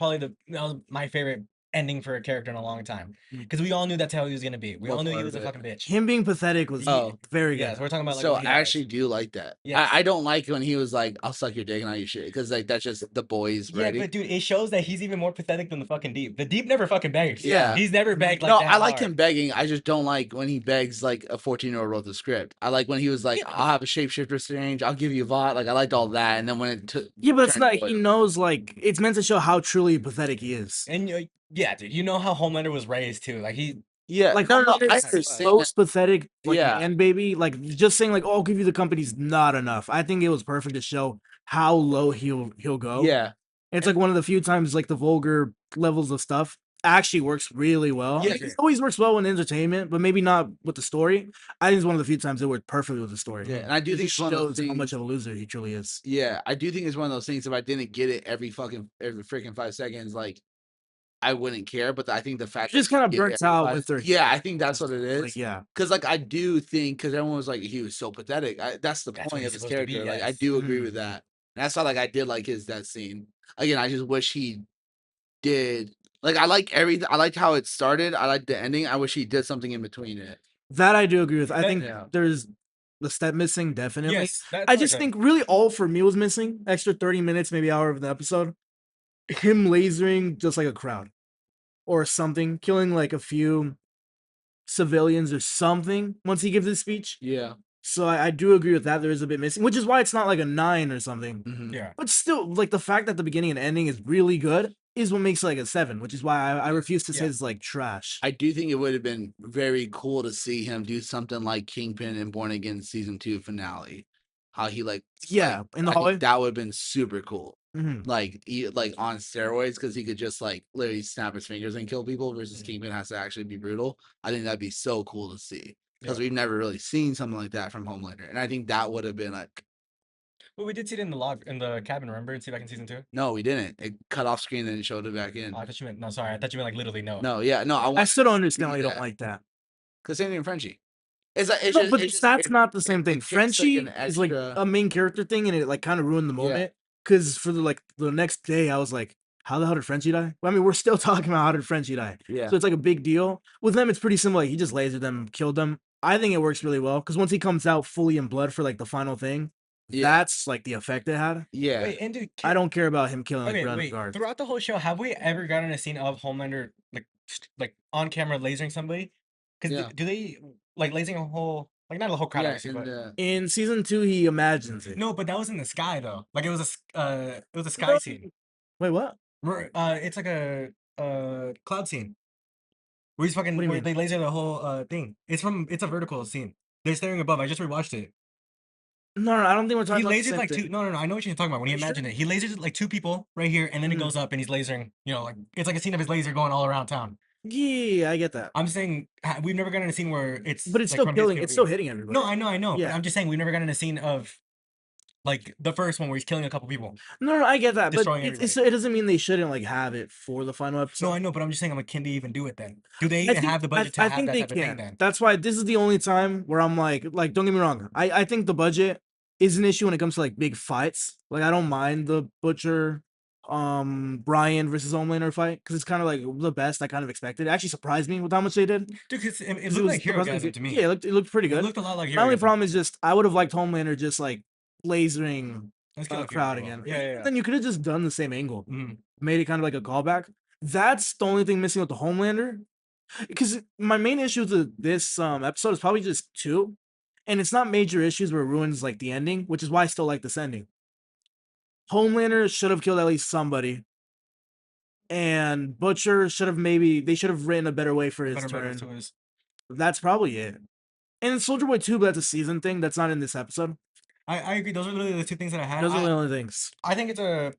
my favorite ending for a character in a long time. Because we all knew that's how he was gonna be. We What all knew he part was a of it? fucking bitch. Him being pathetic was Oh. very good. Yeah, so we're talking about like. So when he I dies. actually do like that. Yes. I don't like when he was like, "I'll suck your dick and all your shit," because like that's just the boys. Yeah, Ready? but dude, it shows that he's even more pathetic than the fucking Deep. The Deep never fucking begs. Yeah. He's never begged like no, that. I like hard. him begging. I just don't like when he begs like a 14-year-old wrote the script. I like when he was like, Yeah. "I'll have a shapeshifter exchange. I'll give you a Vought." Like I liked all that, and then when it took, Yeah, but it's turned not. into He it- knows like it's meant to show how truly pathetic he is. And yeah, dude, you know how Homelander was raised too. Like he, yeah, Like no, Homelander I is understand. most pathetic, like Yeah. man baby. Like just saying like, "Oh, I'll give you the company's not enough." I think it was perfect to show how low he'll go. Yeah, It's like one of the few times like the vulgar levels of stuff actually works really well. Yeah. It always works well in entertainment, but maybe not with the story. I think it's one of the few times it worked perfectly with the story. yeah, and I do It think just it's one of those shows how much things. of a loser he truly is. Yeah, I do think it's one of those things. If I didn't get it every freaking 5 seconds, like I wouldn't care. But I think the fact Just that kind you of get burnt every out five- with their. Yeah, I think that's what it is. Like yeah, Because like I do think because everyone was like he was so pathetic. That's the That's what point he's of his supposed to be, character. Like I yes. do agree Mhm. with that. And that's why like I did like his death scene. Again, I just wish he did Like I like everything. I liked how it started. I liked the ending. I wish he did something in between it. That I do agree with. I That- think Yeah. there's the step missing, definitely. Yes, that's I like just a- think really all for me was missing. Extra 30 minutes, maybe hour of the episode. Him lasering just like a crowd or something, killing like a few civilians or something once he gives his speech. Yeah. So I do agree with that. There is a bit missing, which is why it's not like a 9 or something. Mhm. yeah. But still, like the fact that the beginning and ending is really good is what makes it like a 7, which is why I refuse to say Yeah. it's like trash. I do think it would have been very cool to see him do something like Kingpin and Born Again season 2 finale. How he Yeah, in the I think hallway. that would have been super cool. Mhm. Like like on steroids because he could just like literally snap his fingers and kill people versus Kingpin has to actually be brutal. I think that'd be so cool to see because Yeah. we've never really seen something like that from Homelander, and I think that would have been like, Well, we did see it in the log in the cabin. Remember, and see back in season 2. no, we didn't. It cut off screen and it showed it back in. Oh, I thought you meant no. Sorry, I thought you meant like literally no. No, yeah, no, I I want still don't understand why you that. don't like that. because same thing in Frenchie. It's like it's No, just, but it's just that's it- not the same it thing. takes, like, Frenchie an is like extra- a main character thing, and it like kind of ruined the Yeah. moment. Because for the next day, I was like, "How the hell did Frenchie die?" Well, I mean, we're still talking about how did Frenchie die. Yeah. So it's like a big deal. With them, it's pretty simple. Like, he just lasered them, killed them. I think it works really well because once he comes out fully in blood for like the final thing, Yeah. that's like the effect it had. Yeah. Wait, and dude, I don't care about him killing like Okay, random wait. guards. Throughout the whole show, have we ever gotten a scene of Homelander like on camera lasering somebody? Because Yeah. do they like lasering a whole like not a whole crowd Yeah, obviously, in but the, In season 2, he imagines it. no, but that was in the sky though. Like it was a sky scene. Wait, what? It's like a cloud scene. Where he's fucking What do you where mean? they laser the whole thing. It's a vertical scene. They're staring above. I just rewatched it. No, I don't think we're talking He about the lasered same like thing. two. No, I know what you're talking about when he Are you sure? imagined it. He lasers like 2 people right here, and then it Mhm. goes up, and he's lasering. You know, like it's like a scene of his laser going all around town. Yeah, I get that. I'm saying we've never gotten a scene where it's But it's like, still from his killing. It's still POV. hitting everybody. No, I know. But Yeah. I'm just saying we've never gotten a scene of like the first one where he's killing a couple people. No, I get that, but Destroying it doesn't mean they shouldn't like have it for the final episode. No, I know, but I'm just saying, I'm like, can they even do it then? Do they I even think- have the budget to I have think that they type of thing can. then? That's why this is the only time where I'm like, don't get me wrong. I think the budget is an issue when it comes to like big fights. Like I don't mind the Butcher, Brian versus Homelander fight because it's kind of like the best I kind of expected. It actually surprised me with how much they did. Dude, 'cause it 'Cause looked like surprisingly Herogasm good. to me. Yeah, it looked pretty It good. looked a lot like My only Herogasm. problem is just I would have liked Homelander just like lasering Let's a kill crowd Hero. again. Yeah. Then you could have just done the same angle. Mhm. Made it kind of like a callback. That's the only thing missing with the Homelander. Because my main issue with this episode is probably just 2. And it's not major issues where it ruins like the ending, which is why I still like this ending. Homelander should have killed at least somebody. And Butcher should have they should have written a better way for his Better turn. motive to his. That's probably it. And Soldier Boy 2, but that's a season thing. That's not in this episode. I agree. Those are literally the 2 things that I had. Those are the only things. I think it's a.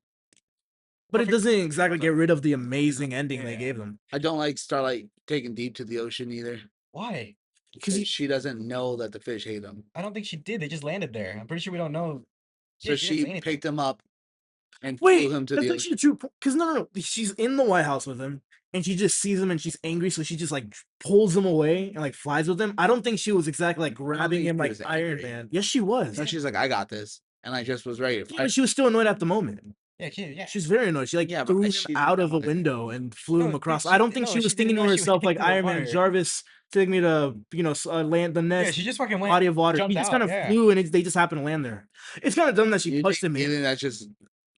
But it perfect- doesn't exactly get rid of the amazing ending they Yeah. gave them. I don't like Starlight taking Deep to the ocean either. Why? Because Because she doesn't know that the fish hate him. I don't think she did. They just landed there. I'm pretty sure we don't know. So Yeah, she didn't she say anything. picked him up and wait, flew him to that's the actually ocean. true. Because no, she's in the White House with him, and she just sees him, and she's angry, so she just like pulls him away and like flies with him. I don't think she was exactly like grabbing think him she like was Iron angry. Man. Yes, she was. So she's like, I got this. And I just was ready to Yeah, fight. but she was still annoyed at the moment. Yeah, yeah. She's very annoyed. She like Yeah, but threw him she's out of a not- window and flew him No, across. dude, I don't think she no, was she didn't thinking to know she was herself like hitting the Iron Man water. Jarvis took me to land the Yeah, next she just fucking went. body of water. jumped He just out, kind of yeah. flew, and they just happened to land there. It's kind of dumb that she You pushed think, him you in. think that's just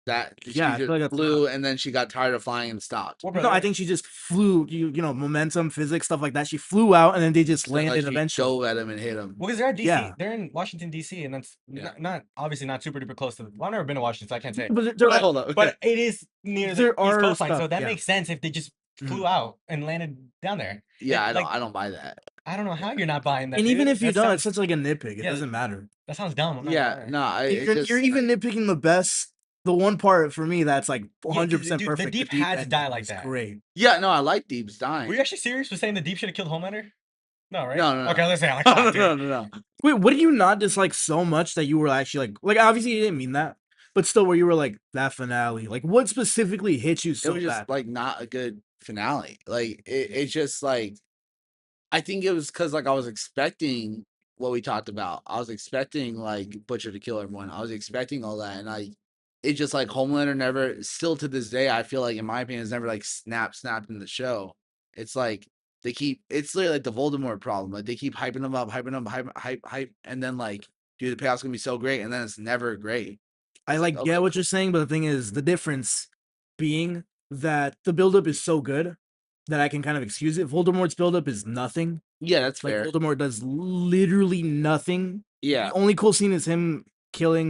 that she Yeah, I just feel like that's flew and then she got tired of flying and stopped. Well, No, brother, I think she just flew. You know, momentum, physics, stuff like that. She flew out, and then they just So, like, landed she eventually. dove at him and hit him. Well, because they're at DC. Yeah. They're in Washington DC, and that's Yeah. not obviously not super duper close to. Well, I've never been to Washington, so I can't say. But there But are- hold up. But it is near the There East are coastline, so stuff, that yeah. makes sense if they just flew out and landed down there. yeah, it, like- I don't buy that. I don't know how you're not buying that. and even dude. if you That don't, sounds, it's such like a nitpick. It Yeah. doesn't matter. that sounds dumb. I'm not Yeah, gonna lie. no, I You're, it's just, you're even nitpicking the best. The one part for me that's like 100% dude, the perfect. Deep had to ending die like is that. Great. yeah, no, I like Deep's dying. Were you actually serious with saying the Deep should have killed Homelander? No, right? No, no, no. Okay, let's say like, no, fuck, no, dude. no. Wait, what did you not dislike so much that you were actually like obviously you didn't mean that, but still where you were like that finale? Like what specifically hit you It so was just bad? like not a good finale. Like it's just like I think it was because like I was expecting what we talked about. I was expecting like Butcher to kill everyone. I was expecting all that, and it's just like Homelander never, still to this day, I feel like, in my opinion, has never like snapped in the show. It's like it's literally like the Voldemort problem. Like they keep hyping him up, hype, and then like, dude, the payoff's gonna be so great, and then it's never great. I It's like okay, get what cool. you're saying, but the thing is, the difference being that the buildup is so good that I can kind of excuse it. Voldemort's buildup is nothing. Yeah, that's Like fair. Voldemort does literally nothing. Yeah, The only cool scene is him killing,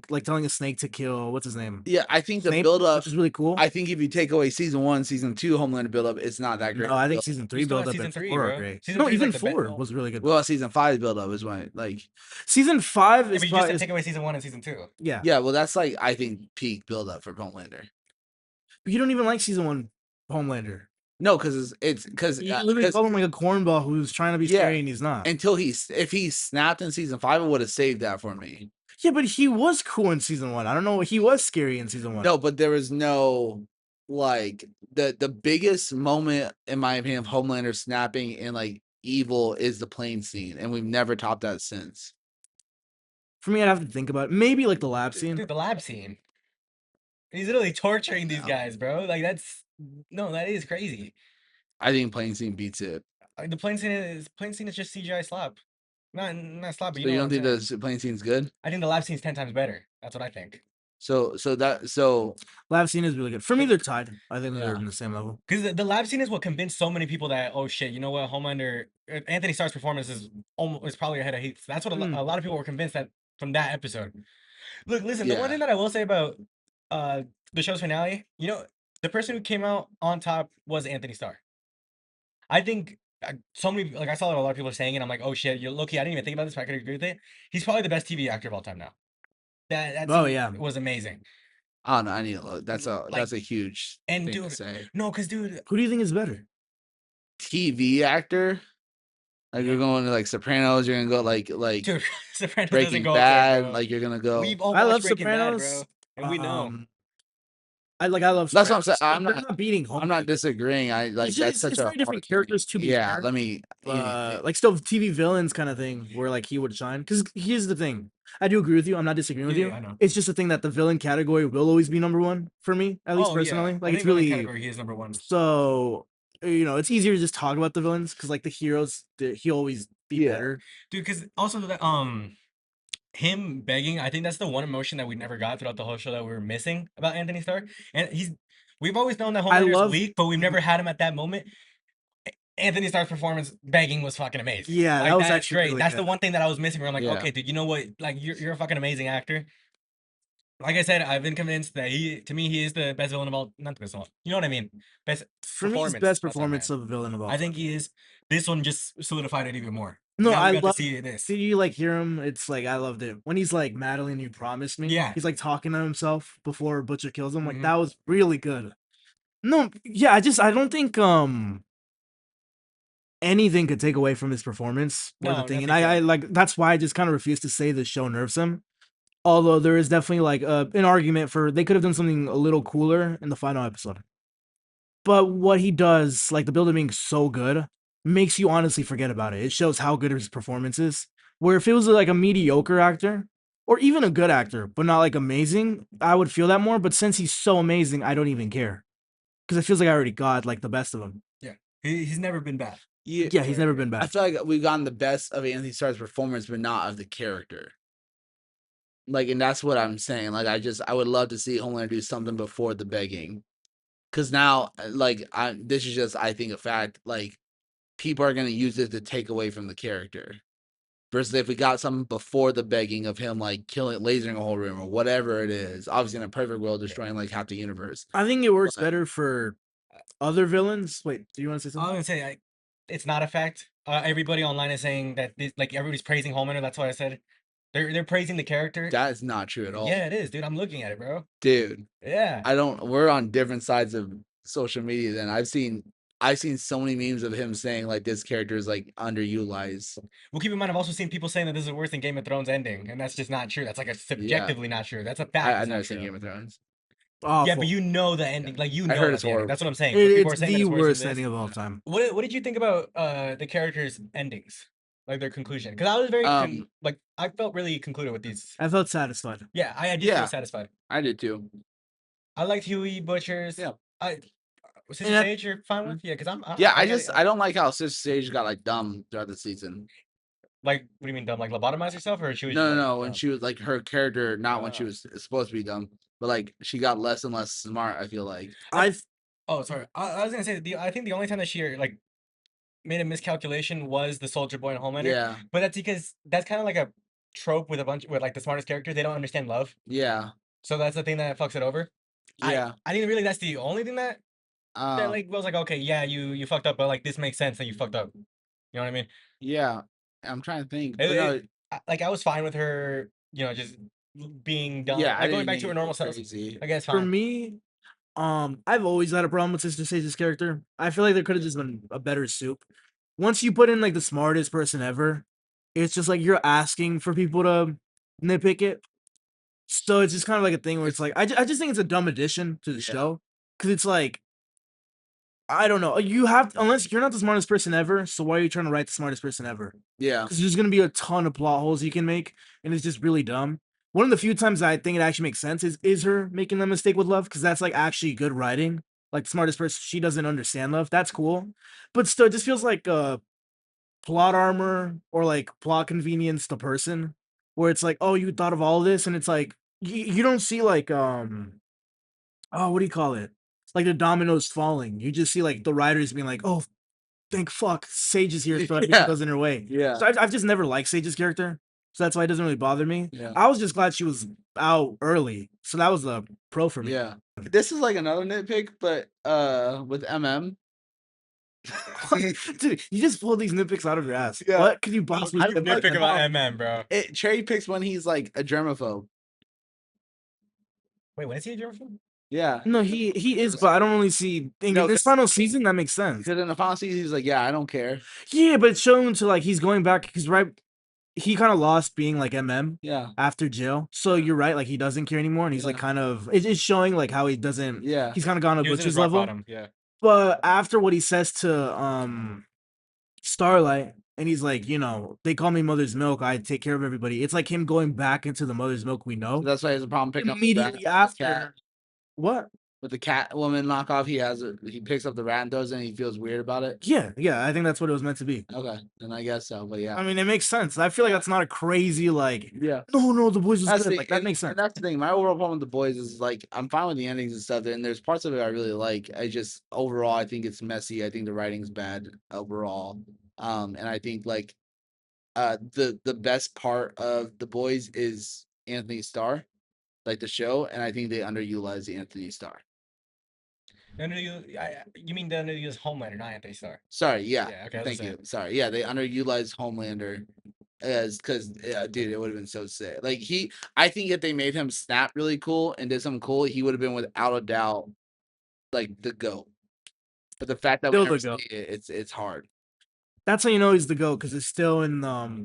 like telling a snake to kill what's his name, yeah. I think the Snape, buildup. which is really cool. I think if you take away season 1, season 2, Homelander buildup, it's not that great. No, I think build-up. season You 3 still got buildup season and 3, 4 are bro. great. Season No, 3 is like even the best. 4 was really good. Well, season 5 buildup is when like Season 5 Yeah, is but you just probably said take away season 1 and season 2. yeah. yeah. Well, that's like I think peak buildup for Homelander. But you don't even like season 1 Homelander. No, because it's because You literally call him like a cornball who's trying to be Yeah. scary and he's not. until if he snapped in season 5, it would have saved that for me. Yeah, but he was cool in season 1. I don't know. He was scary in season 1. No, but there was no like the biggest moment in my opinion of Homelander snapping and like evil is the plane scene, and we've never topped that since. For me, I'd have to think about it. Maybe like the lab scene. Dude, the lab scene. He's literally torturing these No. guys, bro. Like that is crazy. I think plane scene beats it. The plane scene is just CGI slap. Not slap, but So you you know don't what I'm think saying. the plane scene's good? I think the lab scene's 10 times better. That's what I think. So Lab scene is really good. For me, they're tied. I think they're Yeah. in the same level. Because the lab scene is what convinced so many people that, oh shit, you know what, Homelander, Anthony Starr's performance is probably ahead of Heath's. That's what a lot of people were convinced that from that episode. Look, listen, the one Yeah. thing that I will say about the show's finale, you know, the person who came out on top was Anthony Starr. I think so many, like I saw a lot of people saying it. I'm like, oh shit, you're Loki. I didn't even think about this, but I could agree with it. He's probably the best TV actor of all time now. That Oh, scene yeah. was amazing. I don't know. I need to look. That's Like, a huge and thing dude, to say. no, because dude, Who do you think is better? TV actor. Like you're going to like Sopranos, you're gonna go like dude, Sopranos doesn't Breaking go up there, Bad, bro. like you're gonna go. We've all I watched love Breaking Bad, bro, Sopranos. and we know. I love That's what I'm saying. Sopranos. I'm They're not not beating I'm not Homelander. disagreeing. I like It's that's just such it's a very different hard characters to be yeah. fair. Let me Like still TV villains kind of thing where like he would shine. Because here's the thing, I do agree with you. I'm not disagreeing with Yeah, you. I know. It's just the thing that the villain category will always be number one for me, at least Oh personally. yeah, Like I it's think villain really category he is number 1. so it's easier to just talk about the villains because like the heroes, he always be Yeah. better. Dude, because also that him begging, I think that's the one emotion that we never got throughout the whole show that we were missing about Anthony Starr. And we've always known that I Homelander's love- weak, but we've never had him at that moment. Anthony Starr's performance begging was fucking amazing. Yeah, like, that was that's actually great. really That's good. the one thing that I was missing. Where I'm like, Yeah. okay, dude, you know what? Like, you're a fucking amazing actor. Like I said, I've been convinced that to me, he is the best villain of all. Not the best villain. You know what I mean? Best For me, it's performance. best That's what I performance meant. of a villain of all I think time. he is. This one just solidified it even more. No, now we I got love. to see this. Did you like hear him? It's like I loved it when he's like, Madeline, you promised me. Yeah. He's like talking to himself before Butcher kills him. Like Mhm. that was really good. No, yeah, I don't think anything could take away from his performance or the No, thing. And nothing I can. like that's why I just kind of refuse to say the show nerfs him. Although there is definitely like an argument for they could have done something a little cooler in the final episode. But what he does, like the build being so good, makes you honestly forget about it. It shows how good his performance is. Where if it was like a mediocre actor, or even a good actor, but not like amazing, I would feel that more. But since he's so amazing, I don't even care. Because it feels like I already got like the best of him. Yeah, he's never been bad. Yeah, he's never been I bad. feel like we've gotten the best of Anthony Starr's performance, but not of the character. Like, and that's what I'm saying. Like, I would love to see Homelander do something before the begging, because now, like, this is just I think a fact. Like, people are gonna use it to take away from the character. Versus if we got something before the begging of him like lasering a whole room or whatever it is, obviously in a perfect world, destroying like half the universe. I think it works But- better for other villains. Wait, do you want to say I was something? gonna say it's not a fact. Everybody online is saying that like everybody's praising Homelander. That's why I said they're praising the character. That is not true at all. Yeah, it is, dude. I'm looking at it, bro. Dude. Yeah. We're on different sides of social media then. I've seen so many memes of him saying like this character is like underutilized. Well, keep in mind, I've also seen people saying that this is worse than Game of Thrones ending, and that's just not true. That's like a subjectively not true. That's a fact. I've it's not never seen true. Game of Thrones. Awful. Yeah, but you know the ending. Like you know I heard that it's the ending. horrible. That's what I'm saying. But people are It's saying that the it's worse worst than this. ending of all time. What did you think about the characters' endings? like their conclusion? Because I was very like I felt really concluded with these. I felt satisfied. Yeah, I did Yeah. feel satisfied. I did too. I liked Huey Butchers. Yeah. Sister And I- Sage, you're fine with? Yeah, because Yeah, I I don't like how Sister Sage got like dumb throughout the season. like. What do you mean dumb? Like lobotomized herself, or she was No, just no, like, no. When dumb? she was like her character, not when she Uh. was supposed to be dumb, but like she got less and less smart. I feel like. I've Oh, sorry. I was gonna say I think the only time that she like made a miscalculation was the Soldier Boy and Homelander. Yeah, But that's because that's kind of like a trope with a bunch with like the smartest characters. They don't understand love, yeah, so that's the thing that fucks it over. yeah. I think really that's the only thing that Um, like was like okay, yeah, you fucked up, but like this makes sense that you fucked up. You know what I mean? yeah. I'm trying to think, It, but no, it, like I was fine with her, just being done, yeah, I like going didn't back think to her it normal was self. crazy. I guess for fine. me, I've always had a problem with Sister Sage's character. I feel like there could have just been a better soup. Once you put in like the smartest person ever, it's just like you're asking for people to nitpick it. So it's just kind of like a thing where it's like I just think it's a dumb addition to the Yeah. show because it's like I don't know. You have unless you're not the smartest person ever, so why are you trying to write the smartest person ever? Yeah, Because there's gonna be a ton of plot holes you can make, and it's just really dumb. One of the few times I think it actually makes sense is her making the mistake with love, because that's like actually good writing. Like the smartest person, she doesn't understand love. That's cool, but still, it just feels like plot armor or like plot convenience to person, where it's like, oh, you thought of all this, and it's like you don't see like oh, what do you call it? Like the dominoes falling. You just see like the writers being like, oh, thank fuck, Sage is here so everything Yeah. goes in her way. yeah, So I've just never liked Sage's character, so that's why it doesn't really bother me. yeah, I was just glad she was out early, so that was a pro for me. yeah. This is like another nitpick, but with Dude, you just pulled these nitpicks out of your ass. Yeah. What could you possibly I say don't about Nitpick them? about MM, bro. it cherry picks when he's like a germaphobe. Wait, when is he a German film? Yeah, No, he is, but I don't really see in No, this 'cause- final season that makes sense. because in the final season he's like, yeah, I don't care. Yeah, but it's shown to like he's going back because he kind of lost being like MM Yeah, after jail. So you're right, like he doesn't care anymore, and he's like Yeah. kind of it's showing like how he doesn't. yeah, He's kind of gone to He was in his Butcher's rock level. bottom. Yeah. But after what he says to Starlight, and he's like, they call me Mother's Milk. I take care of everybody. It's like him going back into the Mother's Milk we so know. that's why he has a problem picking Immediately up the rat, after, what? with the cat woman knockoff. He picks up the rat and throws it, and he feels weird about it. Yeah, I think that's what it was meant to be. Okay, then I guess so. But yeah, I mean, it makes sense. I feel like that's not a crazy like. yeah. No, the boys was That's good. the, Like that and, makes sense. and that's the thing. My overall problem with the boys is like I'm fine with the endings and stuff, and there's parts of it I really like. I just overall I think it's messy. I think the writing's bad overall. And I think like the best part of the boys is Anthony Starr, like the show, and I think they underutilize Anthony Starr. You mean the underused Homelander, not Anthony Starr? Sorry, yeah. Yeah, okay, I was Thank saying. you. Sorry, yeah, they underutilized Homelander as because dude, it would have been so sick. Like I think if they made him snap really cool and did something cool, he would have been without a doubt like the GOAT. But the fact that we Still never the GOAT. see it, it's hard. That's how you know he's the GOAT because it's still in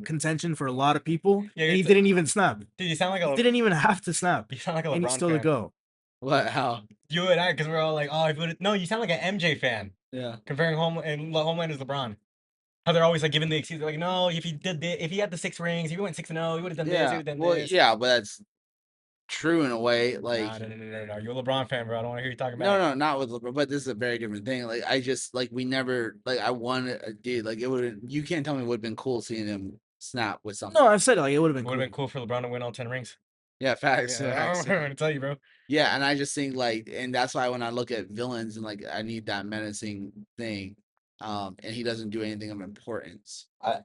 contention for a lot of people, Yeah, and he it's- didn't even snap. Dude, you sound like He a didn't even have to snap, you sound like a and he's LeBron still the fan. GOAT. What? How? You and I, because we're all like, oh, no, you sound like an MJ fan Yeah. comparing Homelander's LeBron. How they're always like giving the excuse like, no, if he had the 6 rings, if he went 6-0, he would have done this, he Yeah. would have done Well, this. yeah, but that's true in a way. Like No. You're a LeBron fan, bro. I don't want to hear you talking no, about. no, not with LeBron. But this is a very different thing. Like I just like we never like I wanted dude. Like it would. You can't tell me it would have been cool seeing him snap with something. No, I've said it, like it would have It been would cool. have been cool for LeBron to win all 10 rings. Yeah, facts. Yeah, facts. I'm gonna tell you, bro. Yeah, and I just think like, and that's why when I look at villains and like I need that menacing thing, and he doesn't do anything of importance. I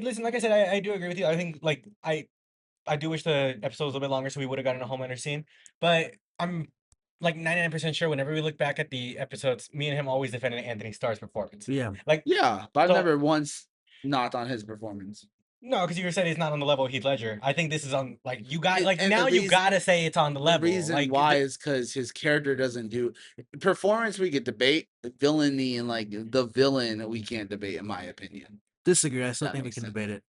listen. Like I said, I do agree with you. I think like I do wish the episode was a little bit longer so we would have gotten a Homelander scene. But I'm like 99% sure whenever we look back at the episodes, me and him always defended Anthony Starr's performance. Yeah, Like Yeah, but I've So- never once knocked on his performance. no, because you said he's not on the level of Heath Ledger. I think this is on like you got And- like and the now you reason- gotta say it's on the level. The reason like, why is because his character doesn't do performance. We could debate villainy and like the villain we can't debate, in my opinion. disagree. I still That think we makes can sense. debate it.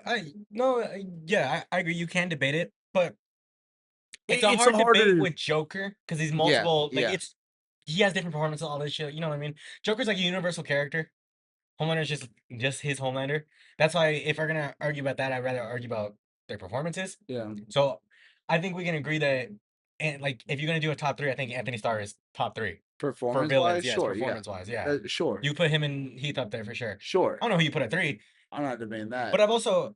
I agree. You can debate it, but it's It- a it's hard harder- debate with Joker because he's multiple. Like yeah. he has different performances, all this shit. You know what I mean? Joker's like a universal character. Homelander's just his Homelander. That's why if we're gonna argue about that, I'd rather argue about their performances. Yeah. So I think we can agree that, and like if you're gonna do a top three, I think Anthony Starr is top three for Performance villains. wise, Yes, sure, yeah. performance wise, yeah. Sure. You put him and Heath up there for sure. Sure. I don't know who you put at three, I'm not debating that. but I've also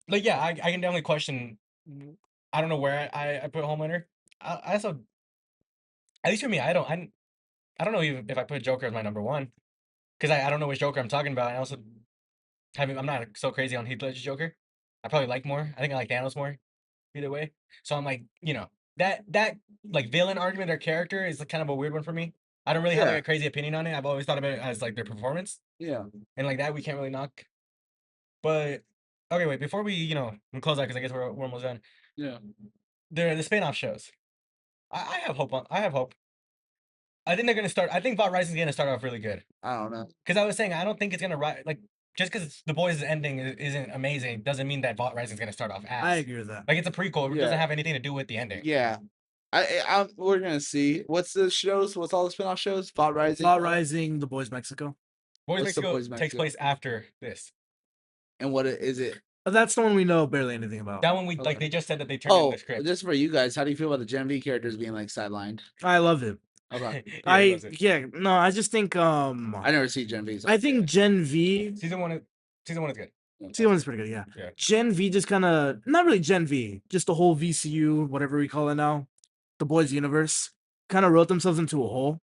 like yeah, I can definitely question. I don't know where I put Homelander. I also, at least for me, I don't know even if I put Joker as my number one because I don't know which Joker I'm talking about. I also I'm not so crazy on Heath Ledger's Joker. I probably like more. I think I like Thanos more either way. So I'm like, that like villain argument or character is like kind of a weird one for me. I don't really have like Yeah. a crazy opinion on it. I've always thought about it as like their performance Yeah. and like that we can't really knock. But okay, wait, before we close out because I guess we're almost done. Yeah. The spin-off shows. I have hope I have hope. I think they're gonna start. I think Bot Rising is gonna start off really good. I don't know. Because I was saying I don't think it's gonna like just because The Boys' ending isn't amazing doesn't mean that Bot Rising is gonna start off ass. I agree with that. Like it's a prequel. It Yeah. doesn't have anything to do with the ending. Yeah. We're gonna see. What's the shows? What's all the spin-off shows? Bot Rising. Bot Rising, The Boys Mexico. Boys What's the Mexico Boys takes Mexico? place after this. And what is it? That's the one we know barely anything about. That one we like Okay. they just said that they turned in Oh, the script. just for you guys, how do you feel about the Gen V characters being like sidelined? I love it. Okay. Yeah, he loves it. No, I just think I never see Gen V. I think Gen V Season one is good. Season 1 is pretty good, yeah. Yeah. Gen V just kind of not really Gen V, just the whole VCU, whatever we call it now, the Boys universe, kind of wrote themselves into a hole.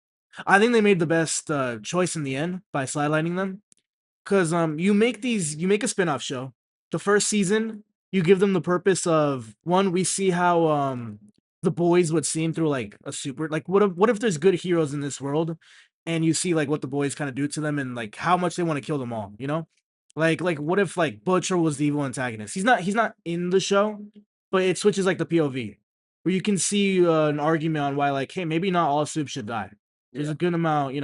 I think they made the best choice in the end by sidelining them, because you make a spin-off show. The first season, you give them the purpose of one. We see how the boys would seem through like a super like what if there's good heroes in this world, and you see like what the boys kind of do to them and like how much they want to kill them all. Like what if like Butcher was the evil antagonist? He's not in the show, but it switches like the POV where you can see an argument on why like hey maybe not all soup should die. There's a good amount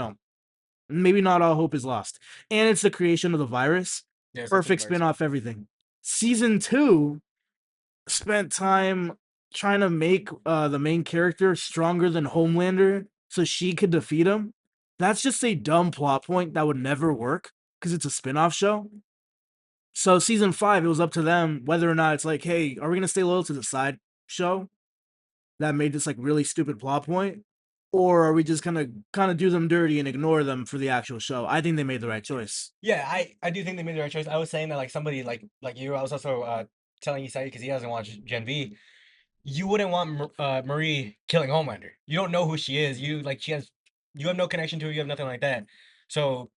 maybe not all hope is lost. And it's the creation of the virus. Yeah, it's Perfect the spin virus. off everything. Season 2 spent time trying to make the main character stronger than Homelander so she could defeat him. That's just a dumb plot point that would never work because it's a spin-off show. So season 5, it was up to them whether or not it's like, hey, are we gonna stay loyal to the side show that made this like really stupid plot point? Or are we just gonna kind of do them dirty and ignore them for the actual show? I think they made the right choice. Yeah, I do think they made the right choice. I was saying that like somebody like you, I was also telling Isai because he hasn't watched Gen V. You wouldn't want Marie killing Homelander. You don't know who she is. You have no connection to her. You have nothing like that. So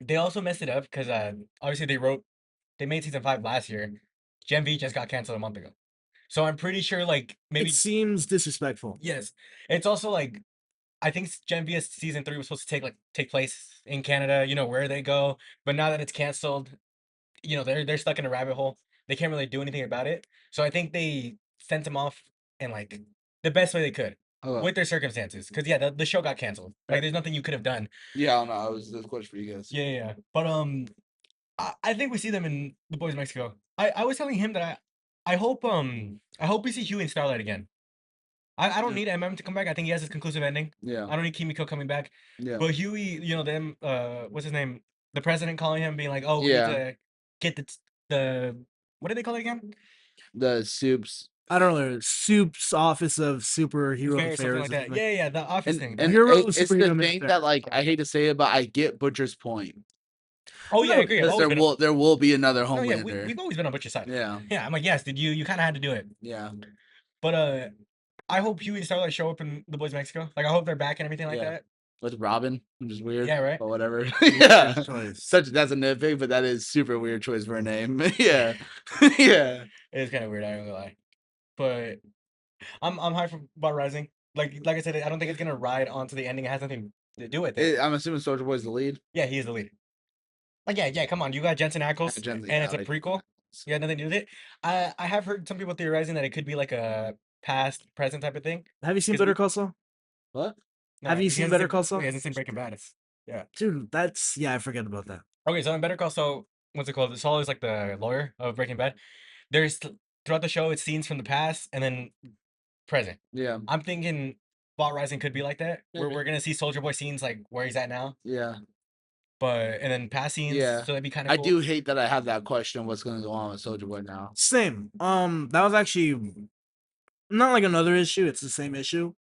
they also messed it up because obviously they made season 5 last year. Gen V just got canceled a month ago. So I'm pretty sure like maybe It seems disrespectful. yes. It's also like I think Gen V season 3 was supposed to take place in Canada, where they go. But now that it's canceled, they're stuck in a rabbit hole. They can't really do anything about it. So I think they sent him off in like the best way they could with their circumstances. Because yeah, the show got canceled. Like there's nothing you could have done. Yeah, I don't know. This question for you guys. Yeah. But I think we see them in The Boys Mexico. I was telling him that I hope we see Huey and Starlight again. I don't need MM to come back. I think he has his conclusive ending. Yeah. I don't need Kimiko coming back. Yeah. But Huey, them what's his name? The president calling him, being like, "Oh, we Yeah. need to get the what do they call it again? The soups. I don't know. Soup's Office of Superhero Affairs, something Affairs. like that. Yeah, the office thing. And Hero it's the superhero thing minister. that like I hate to say it, but I get Butcher's point. Oh yeah, I agree. I've Because always there will be another no, yeah, Homelander. we've always been on Butcher's side. Yeah. Yeah, I'm like, yes, did you kind of had to do it. Yeah. But I hope Huey and Starlight show up in The Boys Mexico. Like I hope they're back and everything like Yeah. that. With Robin, which is weird. Yeah, right. But whatever. Weird Yeah. choice. That's a nitpick, but that is super weird choice for a name. Yeah. Yeah. It is kind of weird, I don't gonna lie. But I'm hyped for Bot Rising. Like I said, I don't think it's gonna ride onto the ending. It has nothing to do with it. I'm assuming Soldier Boy's the lead. Yeah, he is the lead. Like yeah, come on. You got Jensen Ackles, Jensen, and it's yeah, a like- prequel. You got nothing to do with it. I have heard some people theorizing that it could be like a past present type of thing. Have you seen 'Cause Better we- Call Saul? What? Have you he seen hasn't Better Call Saul? He hasn't seen Breaking Bad. Dude, I forget about that. Okay, so in Better Call Saul, what's it called? Saul is like the lawyer of Breaking Bad. There's throughout the show, it's scenes from the past and then present. Yeah. I'm thinking Bot Rising could be like that, where Maybe. we're gonna see Soldier Boy scenes like where he's at now. Yeah. but and then passing, Yeah. so that'd be kind of I cool. do hate that I have that question. What's going to go on with Soldier Boy now? Same. That was actually not like another issue. It's the same issue.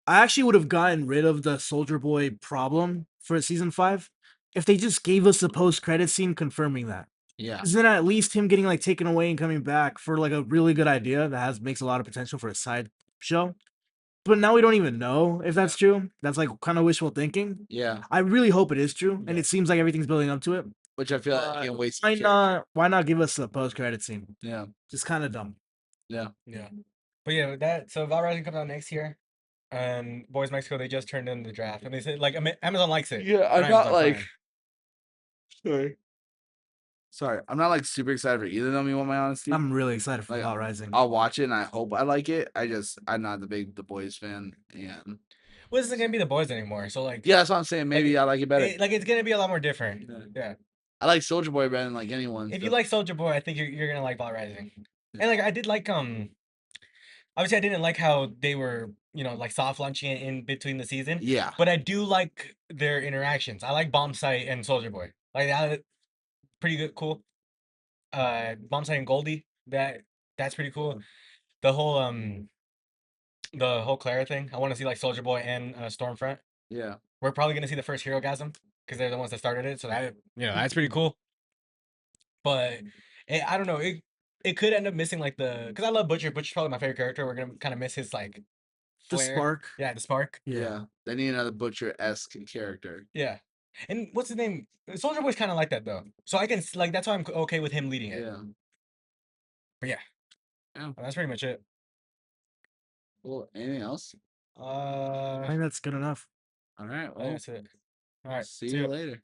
I actually would have gotten rid of the Soldier Boy problem for season 5 if they just gave us the post-credit scene confirming that. Yeah. Because then at least him getting like taken away and coming back for like a really good idea that makes a lot of potential for a side show. But now we don't even know if that's true. That's like kind of wishful thinking. Yeah. I really hope it is true, and Yeah. it seems like everything's building up to it. Which I feel like But can waste. why not? Why not give us a post-credit scene? Yeah. Just kind of dumb. Yeah. But yeah, that so Val Rising comes out next year. Boys Mexico, they just turned in the draft, and they said like Amazon likes it. Yeah, but I'm not Amazon like. Prime. Sorry, I'm not like super excited for either of them. You want my honesty? I'm really excited for Like, Val Rising. I'll watch it and I hope I like it. I'm not the boys fan, and Well, this isn't gonna be the boys anymore, so like yeah, that's what I'm saying. Maybe I like it better. it's gonna be a lot more different. Yeah. I like Soldier Boy better than like anyone. If you like Soldier Boy, I think you're gonna like Val Rising. And like I did like obviously I didn't like how they were, like soft launching it in between the season. Yeah. But I do like their interactions. I like Bomb Sight and Soldier Boy. Like that pretty good, cool. Bomb Sight and Goldie, that's pretty cool. The whole Clara thing. I want to see like Soldier Boy and Stormfront. Yeah. We're probably gonna see the first Hero Gasm because they're the ones that started it. So that's pretty cool. But I don't know. It could end up missing like because I love Butcher. Butcher's probably my favorite character. We're gonna kind of miss his like The flair. spark. Yeah, the spark. Yeah. They need another Butcher-esque character. Yeah. And what's his name? Soldier Boy's kind of like that though. So I can like that's why I'm okay with him leading it. Yeah. But yeah. Yeah. That's pretty much it. Well, anything else? I think that's good enough. All right. Well, That's it. All right. see you later.